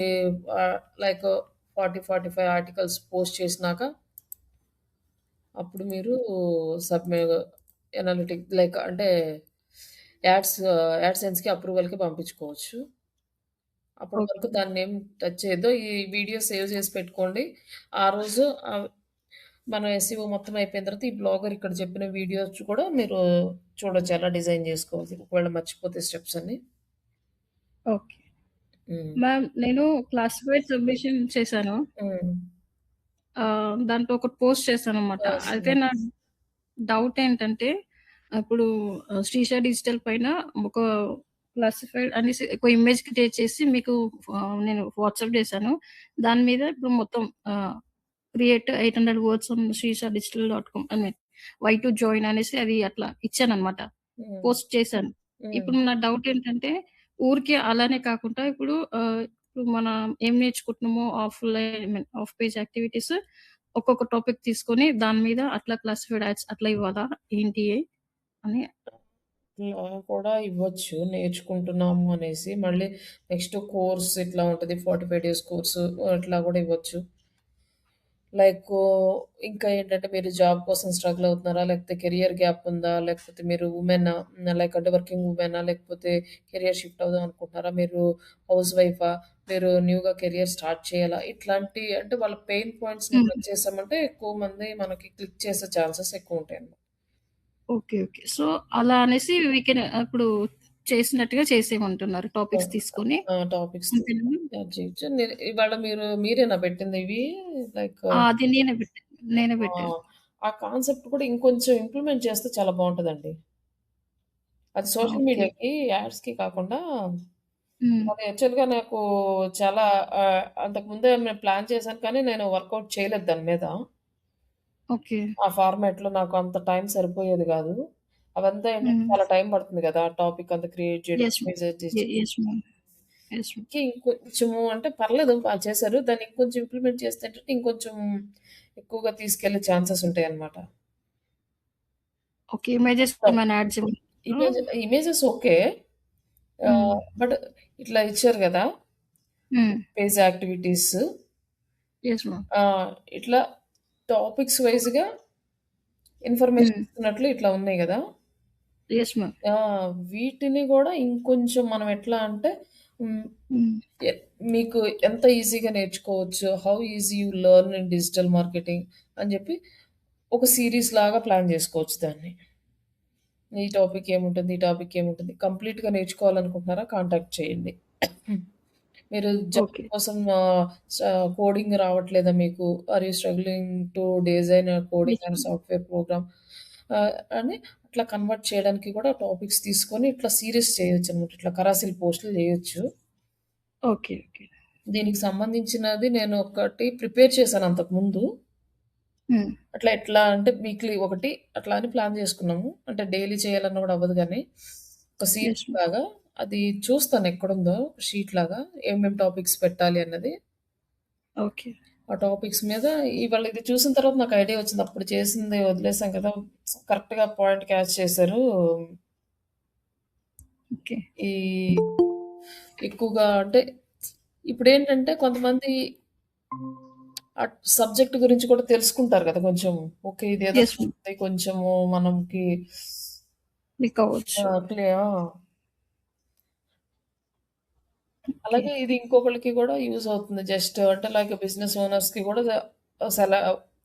Like 40, 45 articles post చేసినాక అప్పుడు మీరు సబ్‌మి ఎనాలిటిక్ లైక్ అంటే యాడ్‌సెన్స్‌కి అప్రూవల్‌కి పంపించుకోవచ్చు. అప్పటి వరకు ఓకే. దాన్నేం టచ్ చేయొద్దు. ఈ వీడియో సేవ్ చేసి పెట్టుకోండి. ఆ రోజు మన ఎస్‌ఈఓ మొత్తం అయిపోయిన తర్వాత ఈ బ్లాగర్ ఇక్కడ చెప్పిన వీడియోస్ కూడా మీరు చూడొచ్చు. ఎలా డిజైన్ చేసుకోవాలి. ఒకవేళ మర్చిపోతే స్టెప్స్ అన్ని. ఓకే. హ్మ్. మ్యామ్ నేను క్లాసిఫైడ్ సబ్మిషన్ చేశాను. హ్మ్. దాంట్లో ఒకటి పోస్ట్ చేశాననమాట. అయితే నా డౌట్ ఏంటంటే, ఇప్పుడు శ్రీష డిజిటల్ పైన ఒక క్లాసిఫైడ్ అనేసి ఒక ఇమేజ్ క్రియేట్ చేసి మీకు నేను వాట్సాప్ చేశాను. దాని మీద ఇప్పుడు మొత్తం create 800 words on Shreesha digital dot com I mean why to join అనేసి అది అట్లా ఇచ్చాననమాట. హ్మ్. పోస్ట్ చేశాను. హ్మ్. ఇప్పుడు నా డౌట్ ఏంటంటే, ఊరికే అలానే కాకుండా ఇప్పుడు మనం ఏం నేర్చుకుంటున్నామో offline I mean off page activities ఒక్కొక్క టాపిక్ తీసుకొని దాని మీద అట్లా క్లాసిఫైడ్ యాడ్స్ అట్లా ఇవ్వాలా? ఏంటి అని ఇలా కూడా ఇవ్వచ్చు. నేర్చుకుంటున్నాము అనేసి. మళ్ళీ నెక్స్ట్ కోర్స్ ఇట్లా ఉంటది. 45 డేస్ కోర్సు అట్లా గూడా ఇవ్వచ్చు. లైకు ఇంకా ఏంటంటే మీరు జాబ్ కోసం స్ట్రగుల్ అవుతున్నారా? లేకపోతే కెరియర్ గ్యాప్ ఉందా? లేకపోతే మీరు వుమెనా? లైక్ అంటే వర్కింగ్ వుమెనా? లేకపోతే కెరియర్ షిఫ్ట్ అవుదాం అనుకుంటున్నారా? మీరు హౌస్ వైఫా? మీరు న్యూగా కెరియర్ స్టార్ట్ చేయాలా? ఇట్లాంటి అంటే వాళ్ళ పెయిన్ పాయింట్స్‌ని హ్మ్. టచ్ చేసామంటే ఎక్కువ మంది మనకి క్లిక్ చేసే ఛాన్సెస్ ఎక్కువుంటాయన్నమాట. ఓకే. ఓకే. సో, అలా అనేసి వీ కెన్ ఇప్పుడు చేసినట్టుగా చేసేయమంటున్నారు ఆ! టాపిక్స్ తీసుకొని. ఆ! టాపిక్స్ అంతేనా? తీసుకొని యాడ్ చేయొచ్చు. ఇవాళ మీరేనా పెట్టింది ఇవి? లైక్ అది నేనే పెట్టాను. నేనే ఆ! పెట్టాను. ఆ కాన్సెప్ట్ కూడా ఇంకొంచెం ఇంప్లిమెంట్ చేస్తే చాలా బావుంటదండి. అది సోషల్ ఓకే. మీడియాకి యాడ్స్‌కి కాకుండా హ్మ్. అది యాక్చువల్‌గా నాకు చాలా అంతకుముందే నేను ప్లాన్ చేశాను కానీ నేను వర్కౌట్ చేయలేదు దాని మీద. ఓకే. ఆ ఫార్మాట్‌లో నాకు అంత టైం సరిపోయేది గాదు. అవంతా ఏంటంటే హ్మ్. చాలా టైం పడుతుంది గదా! ఆ టాపిక్ అంతా క్రియేట్ చేయడం, yes ma'am. Images design yes ma'am. Yes ma'am. ఇంకొంచెము అంటే పర్లేదు చేశారు. దాన్ని ఇంకొంచెం ఇంప్లిమెంట్ చేస్తే ఏంటంటే ఇంకొంచెం ఎక్కువగా తీసుకెళ్ళే ఛాన్సెస్ ఉంటాయన్నమాట. ఓకే. ఇమేజెస్ మొత్తం ఏమైనా యాడ్ చేయమంటారా? Images okay. హ్మ్. బట్ ఇట్లా ఇచ్చారు గదా! హ్మ్. Page activities yes ma'am. ఇట్లా టాపిక్స్ వైస్‌గా ఇన్ఫర్మేషన్ హ్మ్. ఇస్తున్నట్లు ఇట్లా ఉన్నాయి గదా! Yes ma'am. వీటిని గూడా ఇంకొంచెం మనం ఎట్లా అంటే హ్మ్. హ్మ్. ఎ మీకు ఎంత ఈజీగా నేర్చుకోవచ్చు. How easy you learn in digital marketing అని జెప్పి ఒక సీరీస్ లాగా ప్లాన్ జేసుకోవచ్చు దాన్ని. ఈ టాపిక్ ఏముంటుంది? ఈ టాపిక్ ఏముంటుంది? కంప్లీట్‌గా నేర్చుకోవాలనుకుంటున్నారా? కాంటాక్ట్ చేయండి. మీరు జాబ్ ఓకే. కోసం స కోడింగ్ రావట్లేదా మీకు? Are you struggling to design coding yes and ma'am. Software program అని అట్లా కన్వర్ట్ చేయడానికి కూడా టాపిక్స్ తీసుకొని ఇట్లా సీరీస్ చేయొచ్చనమాట. ఇట్లా కరాసిల్ పోస్టులు చేయొచ్చు. ఓకే. ఓకే. దీనికి సంబంధించినది నేను ఒకటి ప్రిపేర్ చేశాను అంతకుముందు. హ్మ్. అట్లా ఎట్లా అంటే వీక్లీ ఒకటి అట్లా అని ప్లాన్ చేసుకున్నాము. అంటే డైలీ చేయాలన్నా కూడా అవ్వదు గానీ, ఒక యెస్ సీరీస్ మ్యామ్. లాగా అది చూస్తాను ఎక్కడుందో షీట్ లాగా ఏమేం టాపిక్స్ పెట్టాలి అన్నది. ఓకే. ఆ టాపిక్స్ మీద ఇవాళ ఇది చూసిన తర్వాత నాకు ఐడియా వచ్చింది. అప్పుడు చేసింది వదిలేసాం కదా! కరెక్ట్‌గా పాయింట్ క్యాచ్ చేశారు. ఓకే. ఈ ఎక్కువగా అంటే ఇప్పుడేంటంటే కొంతమంది సబ్జెక్ట్ గురించి కూడా తెలుసుకుంటారు కదా! కొంచెం. ఓకే. ఇదేదో యెస్ మ్యామ్. ఉంది కొంచెము మనకి క్లిక్ అవ్వచ్చు. ఆహ్, క్లే ఆ! ఓకే. అలాగే ఇది ఇంకొకళ్ళకి కూడా యూజ్ అవుతుంది. జస్ట్ అంటే లైక్ బిజినెస్ ఓనర్స్‌కి కూడా అసల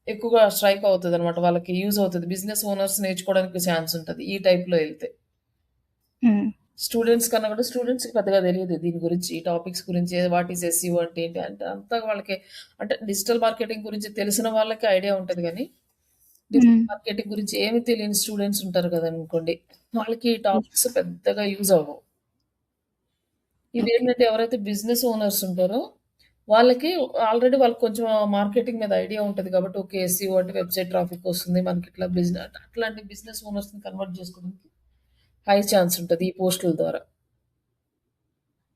ఎక్కువగా స్ట్రైక్ అవుతదనమాట. వాళ్ళకి యూజ్ అవుతది. బిజినెస్ ఓనర్స్ నేర్చుకోవడానికి ఛాన్స్ ఉంటది. ఈ టైప్‌లో ఎళ్తే. హ్మ్. స్టూడెంట్స్ కన్నా కూడా స్టూడెంట్స్‌కి పెద్దగా తెలీదు దీని గురించి. ఈ టాపిక్స్ గురించి వాట్ ఈస్ ఎస్‌ఈఓ అంటే ఏంటి? అంటే అంతా వాళ్ళకి అంటే డిజిటల్ మార్కెటింగ్ గురించి తెలిసిన వాళ్ళకి ఐడియా ఉంటది గానీ, హ్మ్. డిజిటల్ మార్కెటింగ్ గురించి ఏమి తెలియని స్టూడెంట్స్ ఉంటారు కదనుకోండి. వాళ్ళకి ఈ యెస్. టాపిక్స్ పెద్దగా యూజ్ అవ్వవు. ఓకే. ఇదేంటంటే ఎవరైతే బిజినెస్ ఓనర్స్ ఉంటారో, వాళ్ళకి ఆల్రెడీ వాళ్ళకి కొంచెం మార్కెటింగ్ మీద ఐడియా ఉంటది కాబట్టి, ఓకే. ఎస్‌ఈఓ అంటే వెబ్‌సైట్ ట్రాఫిక్ వస్తుంది. మనకిట్లా అట్లాంటి బిజినెస్ ఓనర్స్‌ని కన్వర్ట్ చేసుకోవడానికి హై ఛాన్స్ ఉంటది ఈ పోస్టుల ద్వారా.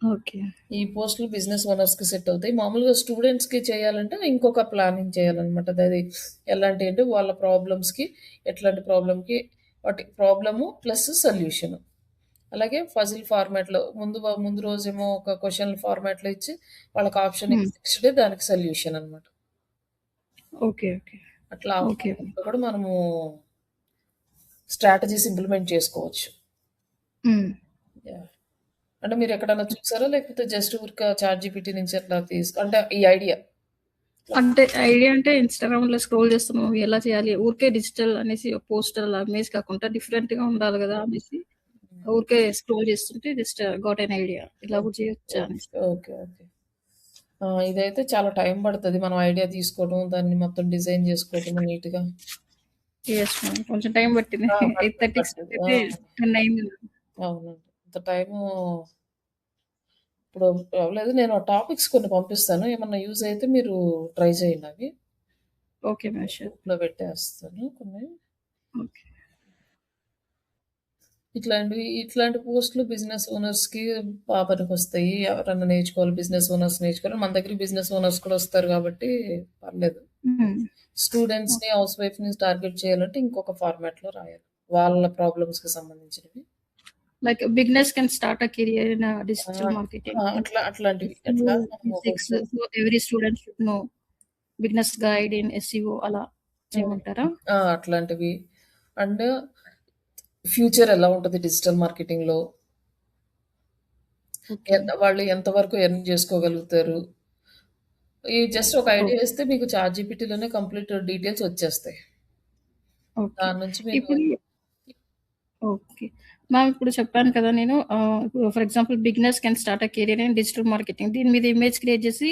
ఓకే. ఈ పోస్టులు బిజినెస్ ఓనర్స్‌కి సెట్ అవుతాయి. మామూలుగా స్టూడెంట్స్‌కి చేయాలంటే ఇంకొక ప్లానింగ్ చేయాలనమాట. అదది ఎలాంటి అంటే వాళ్ళ ప్రాబ్లమ్స్‌కి ఎట్లాంటి ప్రాబ్లమ్‌కి వాటి ప్రాబ్లము ప్లస్ సొల్యూషను. అలాగే ఫజిల్ ఫార్మాట్‌లో ముందు రోజేమో ఒక క్వెషన్ ఫార్మాట్‌లో ఇచ్చి వాళ్ళకి ఆప్షన్ హ్మ్. ఇచ్చి నెక్స్ట్ డే దానికి సొల్యూషన్ అన్నమాట. ఓకే. ఓకే. అట్లా ఆ ఓకే. ఫార్మాట్‌లో కూడా మనము స్ట్రాటజీస్ ఇంప్లిమెంట్ చేసుకోవచ్చు. హ్మ్. యాహ్! అంటే మీరెక్కడన్నా చూసారా? లేకపోతే జస్ట్ ఊరికే చాట్‌జీపీటీ నుంచి అట్లా అంటే ఈ ఐడియా. అంటే ఐడియా అంటే ఇన్‌స్టాగ్రామ్‌లో స్క్రోల్ చేస్తున్నాం. ఎలా చేయాలి? ఊరికే డిజిటల్ అనేసి పోస్టర్ అలా ఇమేజ్ కాకుండా డిఫరెంట్‌గా ఉండాలి గదా! అనేసి హ్మ్. ఊరికే స్క్రోల్ చేస్తుంటే జస్ట్ గాట్ ఎన్ ఐడియా. ఇలా ఓకే. కూడా చేయొచ్చా ఓకే. అనేసి. ఓకే. ఓకే. ఇదైతే చాలా టైం పడతది. మనం ఐడియా తీసుకోవడం, దాన్ని మొత్తం డిజైన్ జేసుకోవటం నీట్‌గా. Yes ma'am. కొంచెం టైం పట్టింది. పడతది. 8:30కి పడతది. స్టార్ట్ అయితే 10 అయింది. అవునండి. అంత టైము ఇప్పుడు అవ్వలేదు. నేను ఆ టాపిక్స్ కొన్ని పంపిస్తాను. ఏమన్నా యూజ్ అయితే మీరు ట్రై చేయండవి. Okay ma'am. ష్యూర్. గ్రూప్‌లో పెట్టేస్తాను కొన్ని. ఓకే. ఇట్లాంటి పోస్ట్‌లు బిజినెస్ ఓనర్స్‌కి పనికొస్తాయి. ఎవరన్నా నేర్చుకోవాలి, బిజినెస్ ఓనర్స్ నేర్చుకోవాలి. మన దగ్గరికి బిజినెస్ ఓనర్స్ కూడా వస్తారు కాబట్టి పర్లేదు. హ్మ్. స్టూడెంట్స్‌ని, ఓకే. హౌస్ వైఫ్‌ని టార్గెట్ చేయాలంటే ఇంకొక ఫార్మాట్‌లో రాయాలి. వాళ్ళ ప్రాబ్లమ్స్‌కి సంబంధించినవి. Like beginners can start a career in ah! Digital marketing. అట్లాంటివి. SEO అట్లా మనం బేసిక్స్. ఒక్కొక్క so, every student should know beginners guide in SEO అలా హ్మ్. చేయమంటారా? అట్లాంటివి. అండ్ ఫ్యూచర్ ఎలా ఉంటది డిజిటల్ మార్కెటింగ్‌లో? ఓకే. వాళ్ళు ఎంతవరకు ఎర్న్ చేసుకోగలుగుతారు? ఈ జస్ట్ ఒక ఐడియా ఓకే. ఇస్తే మీకు చాట్‌జీపీటీలోనే కంప్లీట్ డీటెయిల్స్ వచ్చేస్తాయి. ఓకే. దాని నుంచి మీరు ఇప్పుడు ఓకే. మ్యామ్ ఇప్పుడు చెప్పాను కదా! నేను ఇప్పుడు for example beginners can start a career in digital marketing. దీని మీద ఇమేజ్ క్రియేట్ చేసి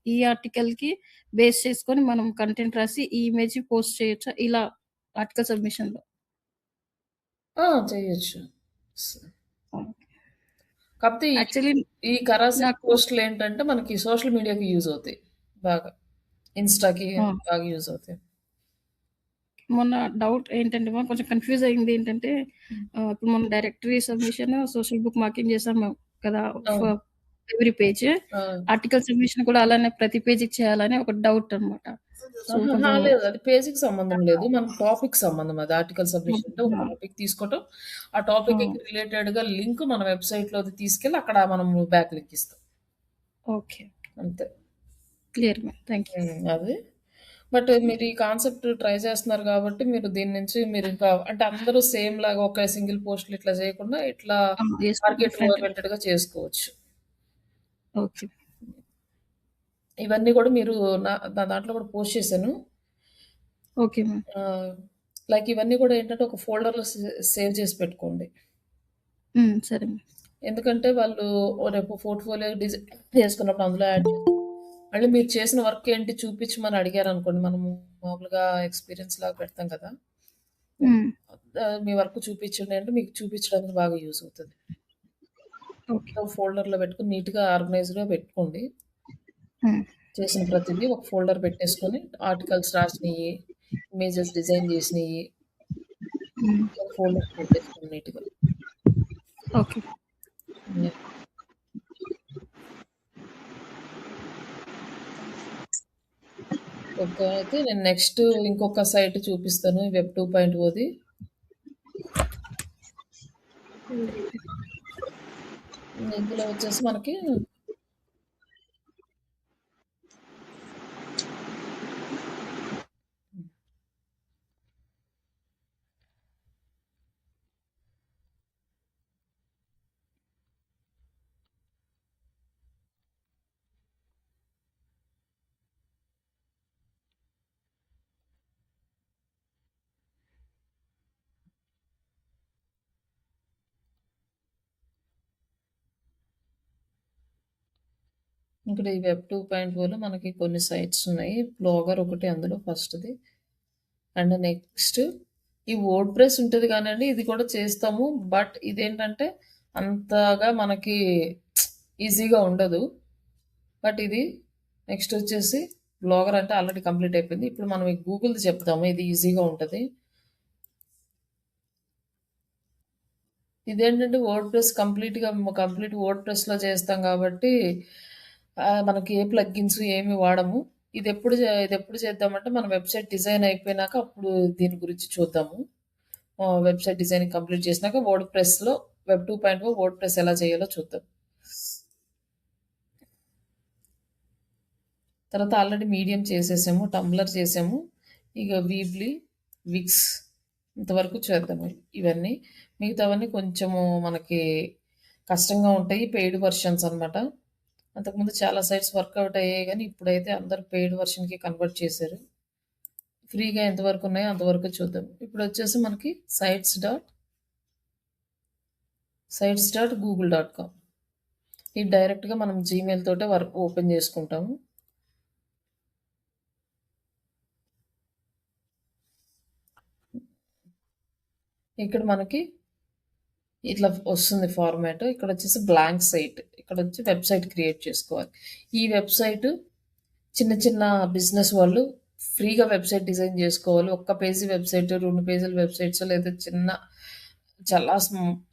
ఈ ఆర్టికల్‌కి బేస్ చేసుకొని మనం కంటెంట్ రాసి ఈ ఇమేజ్ పోస్ట్ చేయొచ్చా? ఇలా ఆర్టికల్ సబ్మిషన్‌లో. చేయొచ్చు. స్ ఓకే. కాపోతే యాక్చువల్లీ ఈ కరాసెట్ నాకు పోస్ట్‌లేంటంటే మనకి సోషల్ మీడియాకి యూజ్ అవుతాయి బాగా. ఇన్‌స్టాకి ఆ! బాగా యూజ్ అవుతాయి. మొన్న డౌట్ ఏంటంటే మ్యామ్ కొంచెం కన్‌ఫ్యూజ్ అయింది ఏంటంటే హ్మ్. ఇప్పుడు మనం directory submission, social book marking చేసాం కదా! అవును. Every page. ఆ! ఆర్టికల్ సబ్మిషన్ కూడా అలానే ప్రతి పేజ్‌కి చేయాలని ఒక డౌట్ అన్నమాట. సో, ఆహాహా! కొంచెం లేదు. అది పేజీకి సంబంధం లేదు. మన టాపిక్‌కి సంబంధం అది. ఆర్టికల్ సబ్మిషన్ అంటే ఒక ఆ! టాపిక్ తీసుకోవటం. ఆ ఆ! టాపిక్‌కి రిలేటెడ్‌గా లింక్ మన వెబ్‌సైట్‌లోది తీసుకెళ్ళి అక్కడ మనము బ్యాక్ లింక్ ఇస్తాం. ఓకే. అంతే. Clear ma'am. Thank you. అది. బట్ మీరు ఈ కాన్సెప్ట్ ట్రై చేస్తున్నారు కాబట్టి మీరు దీని నుంచి మీరింకా అంటే అందరూ సేమ్ లాగా ఒక సింగిల్ పోస్ట్‌లు ఇట్లా చేయకుండా ఇట్లా యెస్ టార్గెట్ డిఫరెంట్‌గా. ఓరియెంటెడ్‌గా చేసుకోవచ్చు. ఓకే. ఇవన్నీ కూడా మీరు దాంట్లో కూడా పోస్ట్ చేశాను. Okay ma'am. ఆహ్, లైక్ ఇవన్నీ కూడా ఏంటంటే ఒక ఫోల్డర్‌లో సేవ్ చేసి పెట్టుకోండి. సరే మ్యామ్. ఎందుకంటే వాళ్ళు రేపు పోర్ట్‌ఫోలియో చేసుకున్నప్పుడు అందులో యాడ్ చేస్తారు. మళ్ళీ మీరు చేసిన వర్క్ ఏంటి చూపించమని అడిగారనుకోండి, మనము మామూలుగా ఎక్స్‌పీరియన్స్ లాగా పెడతాం కదా! హ్మ్. మీ వర్క్ చూపించండి అంటే మీకు చూపించడానికి బాగా యూజ్ అవుతది. ఓకే. ఫోల్డర్‌లో పెట్టుకొని నీట్‌గా ఆర్గనైజ్డ్‌గా పెట్టుకోండి. హ్మ్. చేసిన ప్రతిదీ ఒక ఫోల్డర్ పెట్టేసుకొని ఆర్టికల్స్ రాసినయి, ఇమేజెస్ డిజైన్ చేసినయి హ్మ్. ఒక ఫోల్డర్‌లో పెట్టేసుకోండి నీట్‌గా. ఓకే. హ్మ్. ఓకే. అయితే నేను నెక్స్ట్ ఇంకొక సైట్ చూపిస్తాను. వెబ్ 2.0ది. ఇందులో వచ్చేసి మనకి ఇక్కడ ఈ వెబ్ 2.0లో మనకి కొన్ని సైట్స్ ఉన్నాయి. బ్లాగర్ ఒకటి అందులో ఫస్ట్‌ది. అండ్ నెక్స్ట్ ఈ వర్డ్‌ప్రెస్ ఉంటది గానండి, ఇది కూడా చేస్తాము. బట్ ఇదేంటంటే అంతగా మనకి ఈజీగా ఉండదు. బట్ ఇది నెక్స్ట్ వచ్చేసి బ్లాగర్ అంటే ఆల్రెడీ కంప్లీట్ అయిపోయింది. ఇప్పుడు మనం ఈ గూగుల్‌ది చెప్దాము. ఇది ఈజీగా ఉంటది. ఇదేంటంటే కంప్లీట్ వర్డ్‌ప్రెస్‌లో చేస్తాం కాబట్టి మనకి ఏ ప్లగిన్స్ ఏమి వాడము. ఇదెప్పుడు చేద్దామంటే మన వెబ్‌సైట్ డిజైన్ అయిపోయినాక అప్పుడు దీని గురించి చూద్దాము. వెబ్‌సైట్ డిజైనింగ్ కంప్లీట్ చేసినాక వర్డ్‌ప్రెస్‌లో వెబ్ 2.0 వర్డ్‌ప్రెస్ ఎలా చేయాలో చూద్దాం. తర్వాత ఆల్రెడీ మీడియం చేసేసాము. టంబ్లర్ చేసాము. ఇక వీబ్లీ, విక్స్ ఇంతవరకు చేద్దాము ఇవన్నీ. మిగతావన్నీ కొంచెము మనకి కష్టంగా ఉంటాయి. పెయిడ్ వర్షన్స్ అనమాట. అంతకుముందు చాలా సైట్స్ వర్కౌట్ అయ్యాయి గానీ, ఇప్పుడైతే అందరూ పెయిడ్ వర్షన్‌కి కన్వర్ట్ చేశారు. ఫ్రీగా ఎంతవరకు ఉన్నాయో అంతవరకు చూద్దాం. ఇప్పుడొచ్చేసి మనకి sites.google.com. ఇది డైరెక్ట్‌గా మనం జీమెయిల్ తోటే ఓపెన్ చేసుకుంటాము. ఇక్కడ మనకి ఇట్లా వస్తుంది ఫార్మాట్. ఇక్కడొచ్చేసి బ్లాంక్ సైట్. ఇక్కడొచ్చి వెబ్‌సైట్ క్రియేట్ చేసుకోవాలి. ఈ వెబ్‌సైట్ చిన్న చిన్న బిజినెస్ వాళ్ళు ఫ్రీగా వెబ్‌సైట్ డిజైన్ జేసుకోవాలి. ఒక్క పేజీ వెబ్‌సైట్, 2 పేజీల వెబ్‌సైట్స్ లేదా చాలా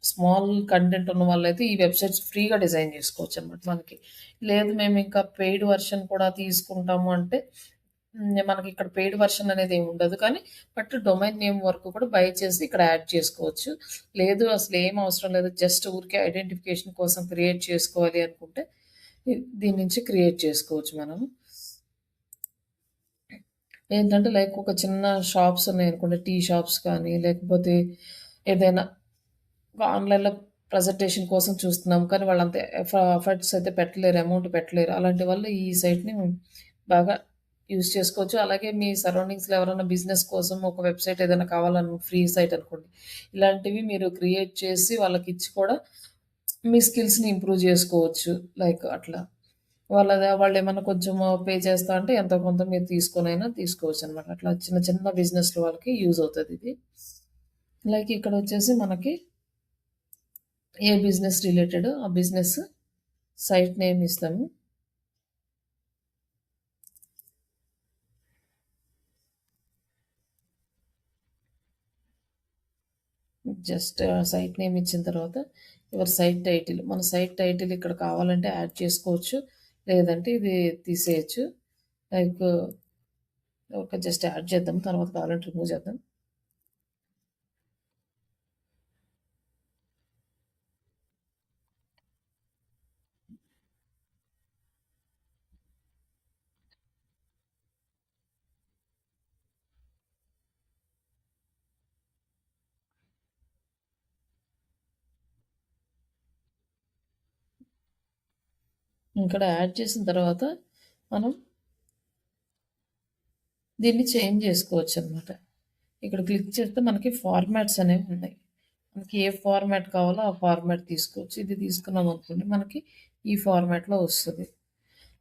స్మాల్ కంటెంట్ ఉన్న వాళ్ళైతే ఈ వెబ్‌సైట్స్ ఫ్రీగా డిజైన్ జేసుకోవచ్చనమాట మనకి. లేదు మేమింకా పెయిడ్ వర్షన్ కూడా తీసుకుంటాము అంటే మనకిక్కడ పెయిడ్ వర్షన్ అనేదేమి ఉండదు. కానీ డొమైన్ నేమ్ వరకు కూడా బై చేసి ఇక్కడ యాడ్ చేసుకోవచ్చు. లేదు అసలేం అవసరం లేదు. జస్ట్ ఊరికే ఐడెంటిఫికేషన్ కోసం క్రియేట్ చేసుకోవాలి అనుకుంటే దీని నుంచి క్రియేట్ చేసుకోవచ్చు మనం. ఏంటంటే లైక్ ఒక చిన్న షాప్స్ ఉన్నాయనుకోండి. టీ షాప్స్ కానీ, లేకపోతే ఏదైనా ఆన్‌లైన్‌లో ప్రెజెంటేషన్ కోసం చూస్తున్నాం. కానీ వాళ్ళంత ఎఫర్ట్స్ అయితే పెట్టలేరు. అమౌంట్ పెట్టలేరు. అలాంటి వాళ్ళు ఈ సైట్‌ని బాగా యూజ్ చేసుకోవచ్చు. అలాగే మీ సరౌండింగ్స్‌లో ఎవరైనా బిజినెస్ కోసం ఒక వెబ్‌సైట్ ఏదైనా ఫ్రీ సైట్ అనుకోండి. ఇలాంటివి మీరు క్రియేట్ చేసి వాళ్ళకిచ్చి కూడా మీ స్కిల్స్‌ని ఇంప్రూవ్ జేసుకోవచ్చు. లైక్ అట్లా. వాళ్ళేమన్నా కొంచెం పే చేస్తా అంటే ఎంతో కొంత మీరు తీసుకొనైనా తీసుకోవచ్చనమాట. అట్లా చిన్న చిన్న బిజినెస్‌ల వాళ్ళకి యూజ్ అవుతదిది. లైక్ ఇక్కడొచ్చేసి మనకి ఏ బిజినెస్ రిలేటెడో ఆ బిజినెస్ సైట్ నేమ్ ఇస్తాము. జస్ట్ సైట్ నేమ్ ఇచ్చిన తర్వాత యువర్ సైట్ టైటిల్. మన సైట్ టైటిల్ ఇక్కడ కావాలంటే యాడ్ చేసుకోవచ్చు. లేదంటే ఇది తీసేయొచ్చు. Like okay. జస్ట్ యాడ్ చేద్దాం. తర్వాత కావాలంటే రిమూవ్ చేద్దాం. ఇక్కడ యాడ్ చేసిన తర్వాత మనం దీన్ని చేంజ్ చేసుకోవచ్చనమాట. ఇక్కడ క్లిక్ చేస్తే మనకి ఫార్మాట్స్ అనేవి ఉన్నాయి. మనకి ఏ ఫార్మాట్ కావాలో ఆ ఫార్మాట్ తీసుకోవచ్చు. ఇది తీసుకున్నాం అనుకోండి మనకి ఈ ఫార్మాట్‌లో వస్తది.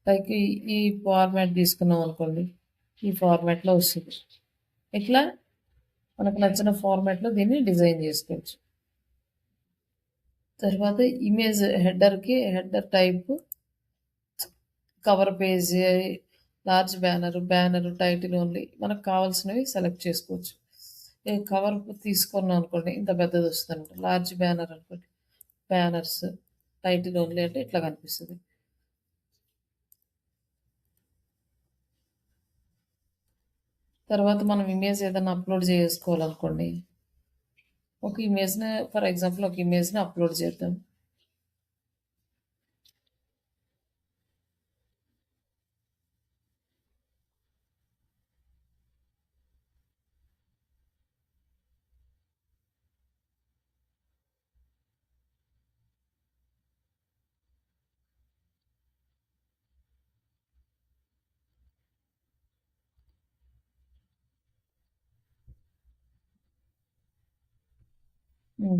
లైక్ ఈ ఫార్మాట్ తీసుకున్నాం అనుకోండి. ఈ ఫార్మాట్‌లో వస్తది. ఇట్లా మనకు నచ్చిన ఫార్మాట్‌లో దీన్ని డిజైన్ చేసుకోవచ్చు. తర్వాత image header type, cover page, large banner, title only మనకు కావాల్సినవి సెలెక్ట్ చేసుకోవచ్చు. కవర్ తీసుకున్నాం అనుకోండి ఇంత పెద్దది వస్తుందనమాట. లార్జ్ బ్యానర్ అనుకోండి. బ్యానర్స్, టైటిల్ ఓన్లీ అంటే ఇట్లా కనిపిస్తది. తర్వాత మనం ఇమేజ్ ఏదైనా అప్‌లోడ్ చేసుకోవాలనుకోండి. ఫర్ ఎగ్జాంపుల్ ఒక ఇమేజ్‌ని అప్‌లోడ్ చేద్దాం.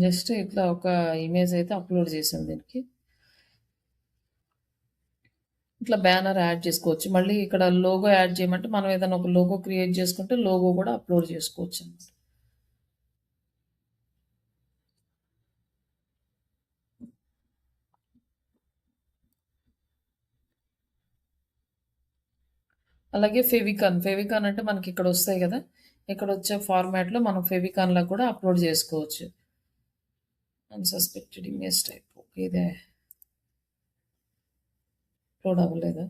జస్ట్ ఇట్లా ఒక ఇమేజ్ అయితే అప్‌లోడ్ చేసాం దీనికి. ఇట్లా బ్యానర్ యాడ్ చేసుకోవచ్చు. మళ్ళీ ఇక్కడ లోగో యాడ్ చేయమంటే మనం ఏదైనా ఒక లోగో క్రియేట్ చేసుకుంటే లోగో కూడా అప్‌లోడ్ చేసుకోవచ్చనమాట. అలాగే ఫెవికాన్ అంటే మనకి ఇక్కడ వస్తాయి కదా! ఇక్కడ వచ్చే ఫార్మాట్‌లో మనం ఫెవికాన్‌లా కూడా అప్‌లోడ్ చేసుకోవచ్చు. అన్‌సస్పెక్టెడ్ ఇమేజ్ టైప్. ఓకే. ఇది అప్‌లోడ్ అవ్వలేదా?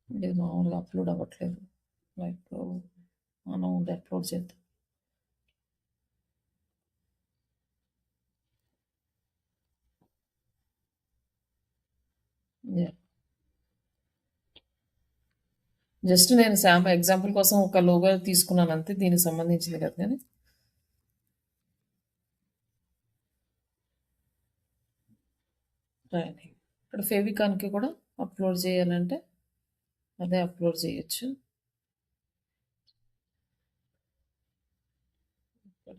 ఇది మామూలుగా అప్‌లోడ్ అవ్వట్లేదు. లైక్ మనం ఇది అప్లోడ్ చేద్దాం. యాహ్! జస్ట్ నేను ఎగ్జాంపుల్ కోసం ఒక లోగో తీసుకున్నాను అంతే. దీనికి సంబంధించింది కాదు గానీ. ట్రైనింగ్. ఇక్కడ ఫెవికాన్‌కి కూడా అప్లోడ్ చేయాలంటే అదే అప్లోడ్ చేయొచ్చు. ఇక్కడ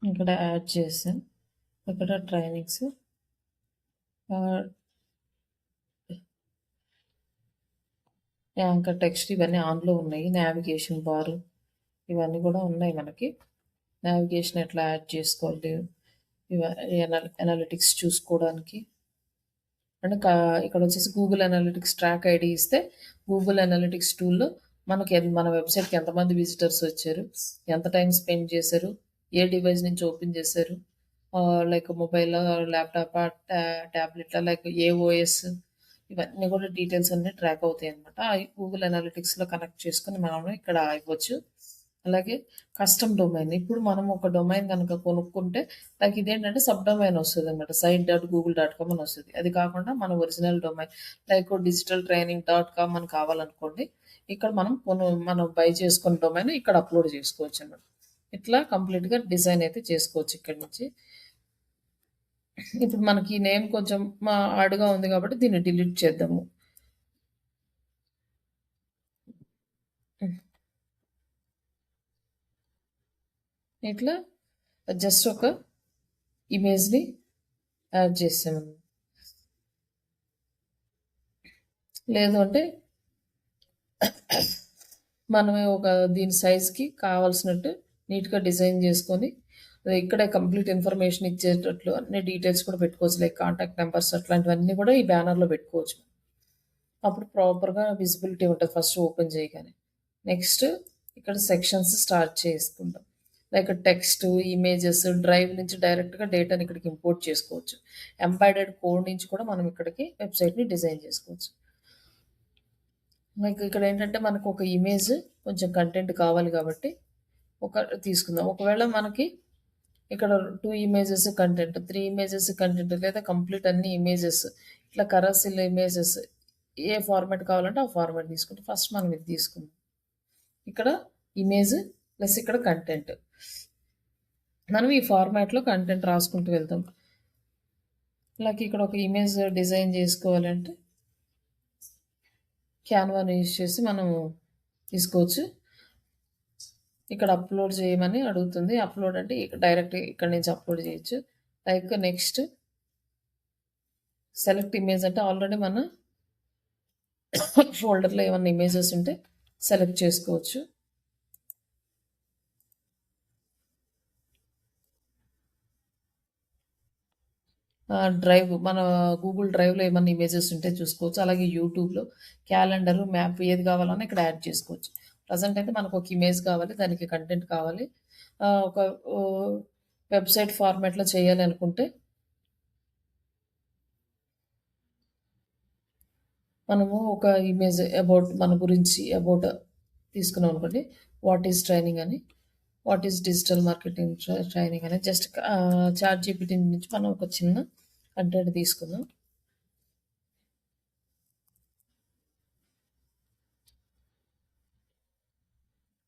ఇక్కడ యాడ్ చేశాను. ఇక్కడ ట్రైనింగ్స్ యాంకర్ టెక్స్ట్ ఇవన్నీ ఆన్‌లో ఉన్నాయి. నావిగేషన్ బార్ ఇవన్నీ కూడా ఉన్నాయి మనకి. నావిగేషన్ ఎట్లా యాడ్ చేసుకోవాలి, ఇవ అనలిటిక్స్ చూసుకోవడానికి. అంటే ఇక్కడ వచ్చేసి గూగుల్ అనలిటిక్స్ ట్రాక్ ఐడి ఇస్తే గూగుల్ అనలిటిక్స్ టూల్లో మనకి మన వెబ్సైట్కి ఎంతమంది విజిటర్స్ వచ్చారు, ఎంత టైం స్పెండ్ చేశారు, ఏ డివైస్ నుంచి ఓపెన్ చేశారు, like mobile, laptop, tablet, like ఏ ఓఎస్, ఇవన్నీ కూడా డీటెయిల్స్ అన్నీ ట్రాక్ అవుతాయి అనమాట. గూగుల్ అనలిటిక్స్లో కనెక్ట్ చేసుకుని మనం ఇక్కడ ఇవ్వచ్చు. అలాగే కస్టమ్ డొమైన్. ఇప్పుడు మనం ఒక డొమైన్ కనుక కొనుక్కుంటే లైక్ ఇదేంటంటే సబ్ డొమైన్ వస్తుంది అనమాట. site.google.com అని వస్తుంది. అది కాకుండా మన ఒరిజినల్ డొమైన్ లైక్ digitaltraining.com అని కావాలనుకోండి, ఇక్కడ మనం బై చేసుకున్న డొమైన్ ఇక్కడ అప్లోడ్ చేసుకోవచ్చు అన్నమాట. ఇట్లా కంప్లీట్గా డిజైన్ అయితే చేసుకోవచ్చు ఇక్కడ నుంచి. ఇప్పుడు మనకి నేమ్ కొంచెం ఆడుగా ఉంది కాబట్టి దీన్ని డిలీట్ చేద్దాము. ఇట్లా జస్ట్ ఒక ఇమేజ్ని యాడ్ చేసాము. లేదు అంటే మనమే ఒక దీని సైజ్కి కావాల్సినట్టు నీట్గా డిజైన్ చేసుకొని ఇక్కడే కంప్లీట్ ఇన్ఫర్మేషన్ ఇచ్చేటట్లు అన్ని డీటెయిల్స్ కూడా పెట్టుకోవచ్చు. లైక్ కాంటాక్ట్ నెంబర్స్ అట్లాంటివన్నీ కూడా ఈ బ్యానర్లో పెట్టుకోవచ్చు. అప్పుడు ప్రాపర్గా విజిబిలిటీ ఉంటుంది ఫస్ట్ ఓపెన్ చేయగానే. నెక్స్ట్ ఇక్కడ సెక్షన్స్ స్టార్ట్ చేసుకుంటాం. లైక్ టెక్స్ట్, ఇమేజెస్, డ్రైవ్ నుంచి డైరెక్ట్గా డేటాని ఇక్కడికి ఇంపోర్ట్ చేసుకోవచ్చు. ఎంబెడెడ్ కోడ్ నుంచి కూడా మనం ఇక్కడికి వెబ్సైట్ని డిజైన్ చేసుకోవచ్చు. లైక్ ఇక్కడ ఏంటంటే మనకు ఒక ఇమేజ్ కొంచెం కంటెంట్ కావాలి కాబట్టి ఒక తీసుకుందాం. ఒకవేళ మనకి ఇక్కడ 2 ఇమేజెస్ కంటెంట్, 3 ఇమేజెస్ కంటెంట్, లేదా కంప్లీట్ అన్ని ఇమేజెస్ ఇట్లా కరసిల్ ఇమేజెస్ ఏ ఫార్మాట్ కావాలంటే ఆ ఫార్మాట్ తీసుకుంటాం. ఫస్ట్ మనం ఇది తీసుకుందాం. ఇక్కడ ఇమేజ్ ప్లస్ ఇక్కడ కంటెంట్. మనం ఈ ఫార్మాట్లో కంటెంట్ రాసుకుంటూ వెళ్తాం. లైక్ ఇక్కడ ఒక ఇమేజ్ డిజైన్ చేసుకోవాలంటే క్యాన్వాని యూజ్ చేసి మనం తీసుకోవచ్చు. ఇక్కడ అప్లోడ్ చేయమని అడుగుతుంది. అప్లోడ్ అంటే డైరెక్ట్ ఇక్కడ నుంచి అప్లోడ్ చేయొచ్చు. లైక్ నెక్స్ట్ సెలెక్ట్ ఇమేజ్ అంటే ఆల్రెడీ మన ఫోల్డర్లో ఏమన్నా ఇమేజెస్ ఉంటే సెలెక్ట్ చేసుకోవచ్చు. డ్రైవ్ మన గూగుల్ డ్రైవ్లో ఏమన్నా ఇమేజెస్ ఉంటే చూసుకోవచ్చు. అలాగే యూట్యూబ్లో క్యాలెండర్, మ్యాప్ ఏది కావాలన్నా ఇక్కడ యాడ్ చేసుకోవచ్చు. ప్రజెంట్ అయితే మనకు ఒక ఇమేజ్ కావాలి, దానికి కంటెంట్ కావాలి. ఒక వెబ్సైట్ ఫార్మాట్లో చేయాలి అనుకుంటే మనము ఒక ఇమేజ్ అబౌట్ మన గురించి అబౌట్ తీసుకున్నాం అనుకోండి. వాట్ ఈజ్ ట్రైనింగ్ అని, what is digital marketing training అని జస్ట్ చాట్ జీపీటీ నుంచి మనం ఒక చిన్న కంటెంట్ తీసుకుందాం.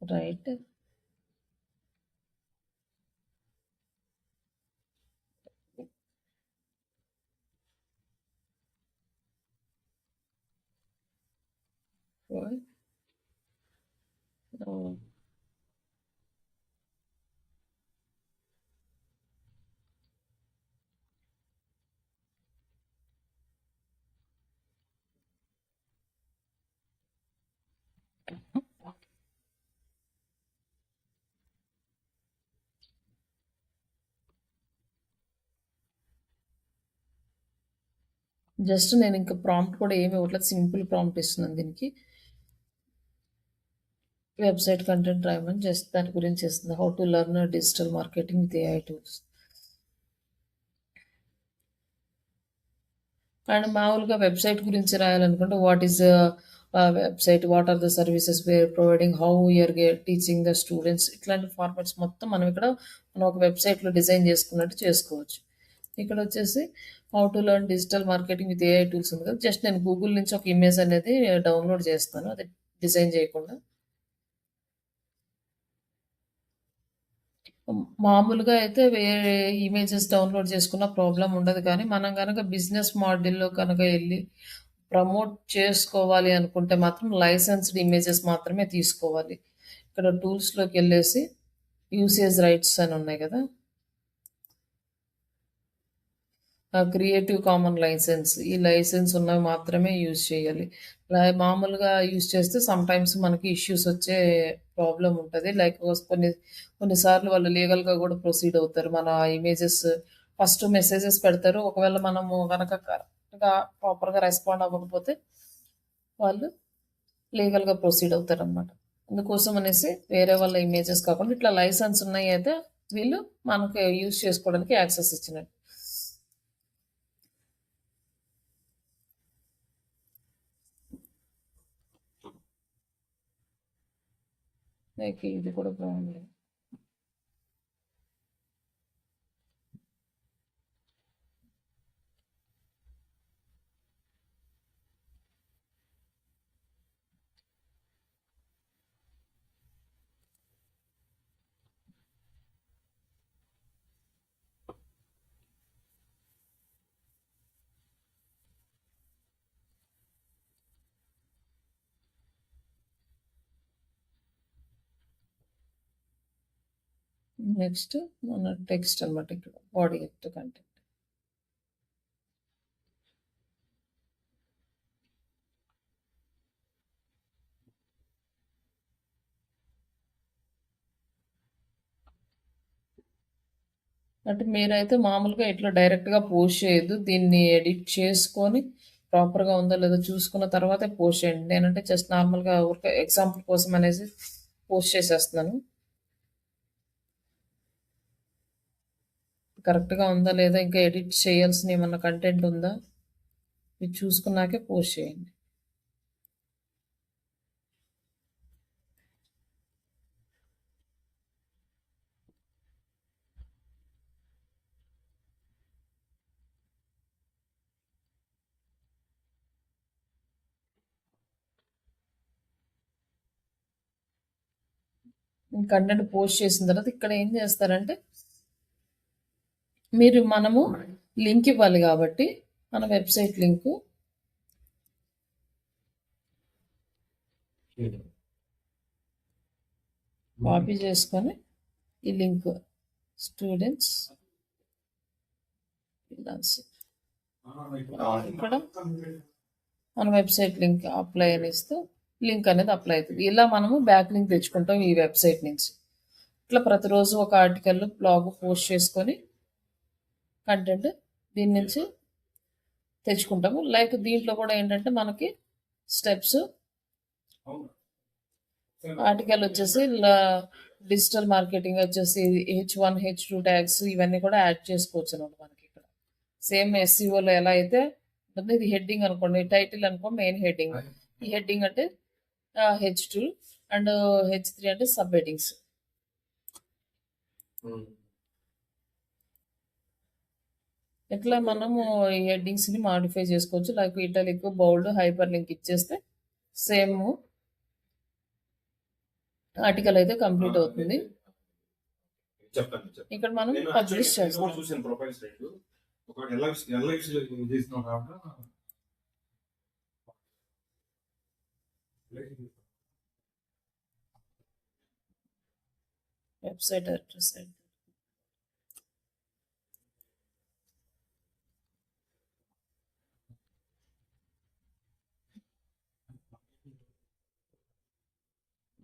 రైట్. జస్ట్ నేను ఇంకా ప్రాంప్ట్ కూడా ఏమి ఇవ్వట్లేదు, సింపుల్ ప్రాంప్ట్ ఇస్తున్నాను దీనికి. వెబ్‌సైట్ కంటెంట్ రాయమని జస్ట్ దాని గురించి ఇస్తుంది. How to learn digital marketing with AI tools. And మామూలుగా వెబ్‌సైట్ గురించి రాయాలనుకుంటే what is website, what are the services we're providing, how we're teaching the students, ఇట్లాంటి ఫార్మాట్స్ మొత్తం మనం ఒక వెబ్‌సైట్‌లో డిజైన్ చేసుకున్నట్టు చేసుకోవచ్చు. ఇక్కడొచ్చేసి how to learn digital marketing with AI tools ఉంది కదా! జస్ట్ నేను గూగుల్ నుంచి ఒక ఇమేజ్ అనేది డౌన్‌లోడ్ చేస్తాను. అది డిజైన్ చేయకుండా. మామూలుగా అయితే వేరే ఇమేజెస్ డౌన్‌లోడ్ చేసుకున్న ప్రాబ్లమ్ ఉండదు కానీ, మనం గనక బిజినెస్ మోడల్‌లో కనుక ఎళ్లి ప్రమోట్ చేసుకోవాలి అనుకుంటే మాత్రం లైసెన్స్‌డ్ ఇమేజెస్ మాత్రమే తీసుకోవాలి. ఇక్కడ టూల్స్‌లోకెళ్ళేసి యూసేజ్ రైట్స్ అని ఉన్నాయి కదా! Creative common license. ఈ లైసెన్స్ ఉన్నవి మాత్రమే యూజ్ చేయాలి. మామూలుగా యూజ్ చేస్తే సమ్‌టైమ్స్ మనకి ఇష్యూస్ వచ్చే ప్రాబ్లమ్ ఉంటది. లైక్ కొన్నిసార్లు వాళ్ళు లీగల్‌గా గూడా ప్రొసీడ్ అవుతారు. మన ఇమేజెస్ ఫస్ట్ మెసేజెస్ పెడతారు. ఒకవేళ మనము గనక కరెక్ట్‌గా ప్రాపర్‌గా రెస్పాండ్ అవ్వకపోతే వాళ్ళు లీగల్‌గా ప్రొసీడ్ అవుతారనమాట. అందుకోసం అనేసి వేరే వాళ్ళ ఇమేజెస్ కాకుండా ఇట్లా లైసెన్స్ ఉన్నయయితే వీళ్ళు మనకి యూజ్ చేసుకోవడానికి యాక్సెస్ ఇచ్చినట్టు. లైక్ ఇది కూడా బాగుంది. నెక్స్ట్ మన టెక్స్ట్ అనమాట ఇక్కడ బాడీ ఎఫెక్ట్ కంటెంట్. అంటే మీరైతే మామూలుగా ఇట్లా డైరెక్ట్‌గా పోస్ట్ చేయొద్దు. దీన్ని ఎడిట్ చేసుకొని ప్రాపర్‌గా ఉందో లేదో చూసుకున్న తర్వాతే పోస్ట్ చేయండి. నేనంటే జస్ట్ నార్మల్‌గా ఊరికే ఎగ్జాంపుల్ కోసం అనేసి పోస్ట్ చేసేస్తున్నాను. కరెక్ట్‌గా ఉందా లేదా, ఇంకా ఎడిట్ చేయాల్సిన ఏమన్నా కంటెంట్ ఉందా, ఇది చూసుకున్నాకే పోస్ట్ చేయండి. కంటెంట్ పోస్ట్ చేసిన తర్వాత ఇక్కడ ఏం చేస్తారంటే మనము లింక్ ఇవ్వాలి కాబట్టి మన వెబ్సైట్ లింకు కాపీ చేసుకొని ఈ లింక్ స్టూడెంట్స్ ఇక్కడ మన వెబ్సైట్ లింక్ అప్లై అని ఇస్తూ లింక్ అనేది అప్లై అవుతుంది. ఇలా మనము బ్యాక్ లింక్ తెచ్చుకుంటాం ఈ వెబ్సైట్ నుంచి. ఇట్లా ప్రతిరోజు ఒక ఆర్టికల్ బ్లాగ్ పోస్ట్ చేసుకొని కంటెంట్ దీని నుంచి తెచ్చుకుంటాము. లైక్ దీంట్లో కూడా ఏంటంటే మనకి స్టెప్స్ ఆర్టికల్ వచ్చేసి డిజిటల్ మార్కెటింగ్ వచ్చేసి H1 H2 ట్యాగ్స్ ఇవన్నీ కూడా యాడ్ చేసుకోవచ్చు అనమాట మనకి ఇక్కడ. సేమ్ ఎస్సీఓలో ఎలా అయితే ఉంటుంది, ఇది హెడ్డింగ్ అనుకోండి, టైటిల్ అనుకో మెయిన్ హెడ్డింగ్, ఈ హెడ్డింగ్ అంటే H2 అండ్ H3 అంటే సబ్ హెడ్డింగ్స్. ఇట్లా మనము ఈ హెడ్డింగ్స్ని మాడిఫై చేసుకోవచ్చు. Like italic, bowled, hyper link ఇచ్చేస్తే సేమ్ ఆర్టికల్ అయితే కంప్లీట్ అవుతుంది. ఇక్కడ మనం పబ్లిష్ చేస్తాం. వెబ్సైట్ అడ్రస్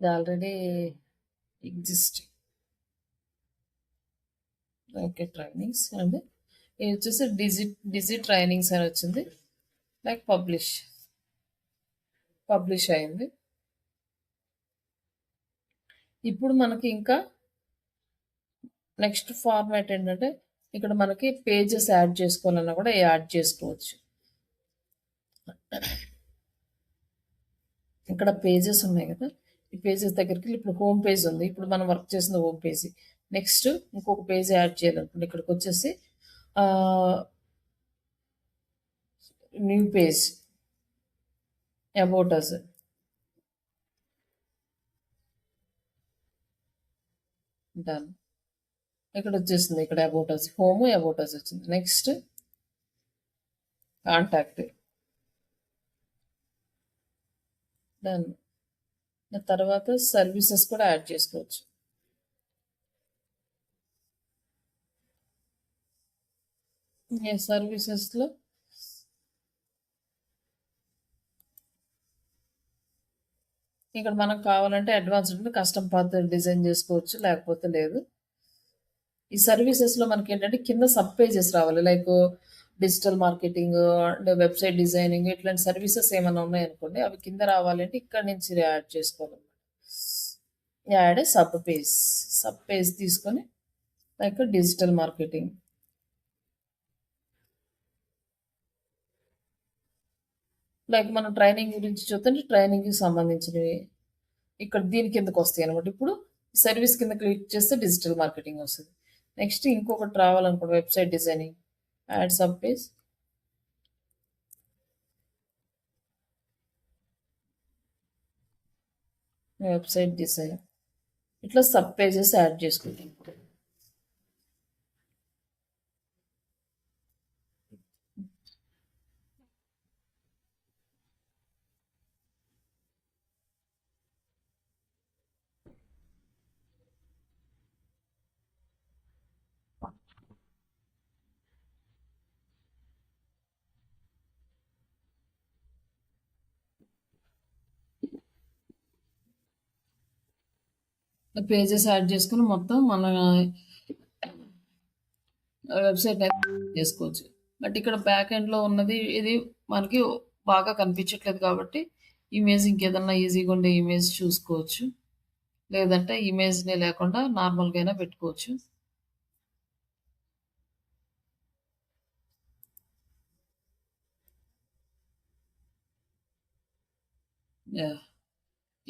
ఇది already exist. Okay, trainings and ఇది వచ్చేసి డిజి ట్రైనింగ్స్ అని వచ్చింది. లైక్ పబ్లిష్ అయింది. ఇప్పుడు మనకి ఇంకా నెక్స్ట్ ఫార్మాట్ ఏంటంటే ఇక్కడ మనకి పేజెస్ యాడ్ చేసుకోవాలన్నా కూడా యాడ్ చేసుకోవచ్చు. ఇక్కడ పేజెస్ ఉన్నాయి కదా, ఈ పేజెస్ దగ్గరికి ఇప్పుడు హోమ్ పేజ్ ఉంది. ఇప్పుడు మనం వర్క్ చేసిన హోమ్ పేజ్. నెక్స్ట్ ఇంకొక పేజ్ యాడ్ చేయాలనుకోండి, ఇక్కడికి వచ్చేసి new page, about us. Done. ఇక్కడ వచ్చేసింది, ఇక్కడ about us, home about us వచ్చింది. Next contact. డన్. తర్వాత సర్వీసెస్ కూడా యాడ్ చేసుకోవచ్చు. సర్వీసెస్లో ఇక్కడ మనకు కావాలంటే అడ్వాన్స్డ్ కస్టమ్ పాత్ డిజైన్ చేసుకోవచ్చు, లేకపోతే లేదు. ఈ సర్వీసెస్లో మనకి ఏంటంటే కింద సబ్ పేజెస్ రావాలి, like digital marketing and website designing, ఇట్లాంటి సర్వీసెస్ ఏమైనా ఉన్నాయనుకోండి, అవి కింద రావాలంటే ఇక్కడ నుంచి యాడ్ చేసుకోవాలి. Add sub page. Sub page తీసుకొని లైక్ డిజిటల్ మార్కెటింగ్, లైక్ మనం ట్రైనింగ్ గురించి చూస్తుంటే ట్రైనింగ్కి సంబంధించినవి ఇక్కడ దీని కిందకు వస్తాయి అనమాట. ఇప్పుడు సర్వీస్ కింద క్లిక్ చేస్తే డిజిటల్ మార్కెటింగ్ వస్తుంది. నెక్స్ట్ ఇంకొకటి రావాలనుకోండి, website designing, add sub page, website design, ఇట్లా సబ్ పేజెస్ యాడ్ చేసుకుంటాం. పేజెస్ యాడ్ చేసుకుని మొత్తం మన వెబ్సైట్ చేసుకోవచ్చు. బట్ ఇక్కడ బ్యాక్ ఎండ్లో ఉన్నది ఇది మనకి బాగా కనిపించట్లేదు కాబట్టి ఇమేజ్ ఇంకేదన్నా ఈజీగా ఉండే ఇమేజ్ చూసుకోవచ్చు, లేదంటే ఇమేజ్ని లేకుండా నార్మల్గా అయినా పెట్టుకోవచ్చు.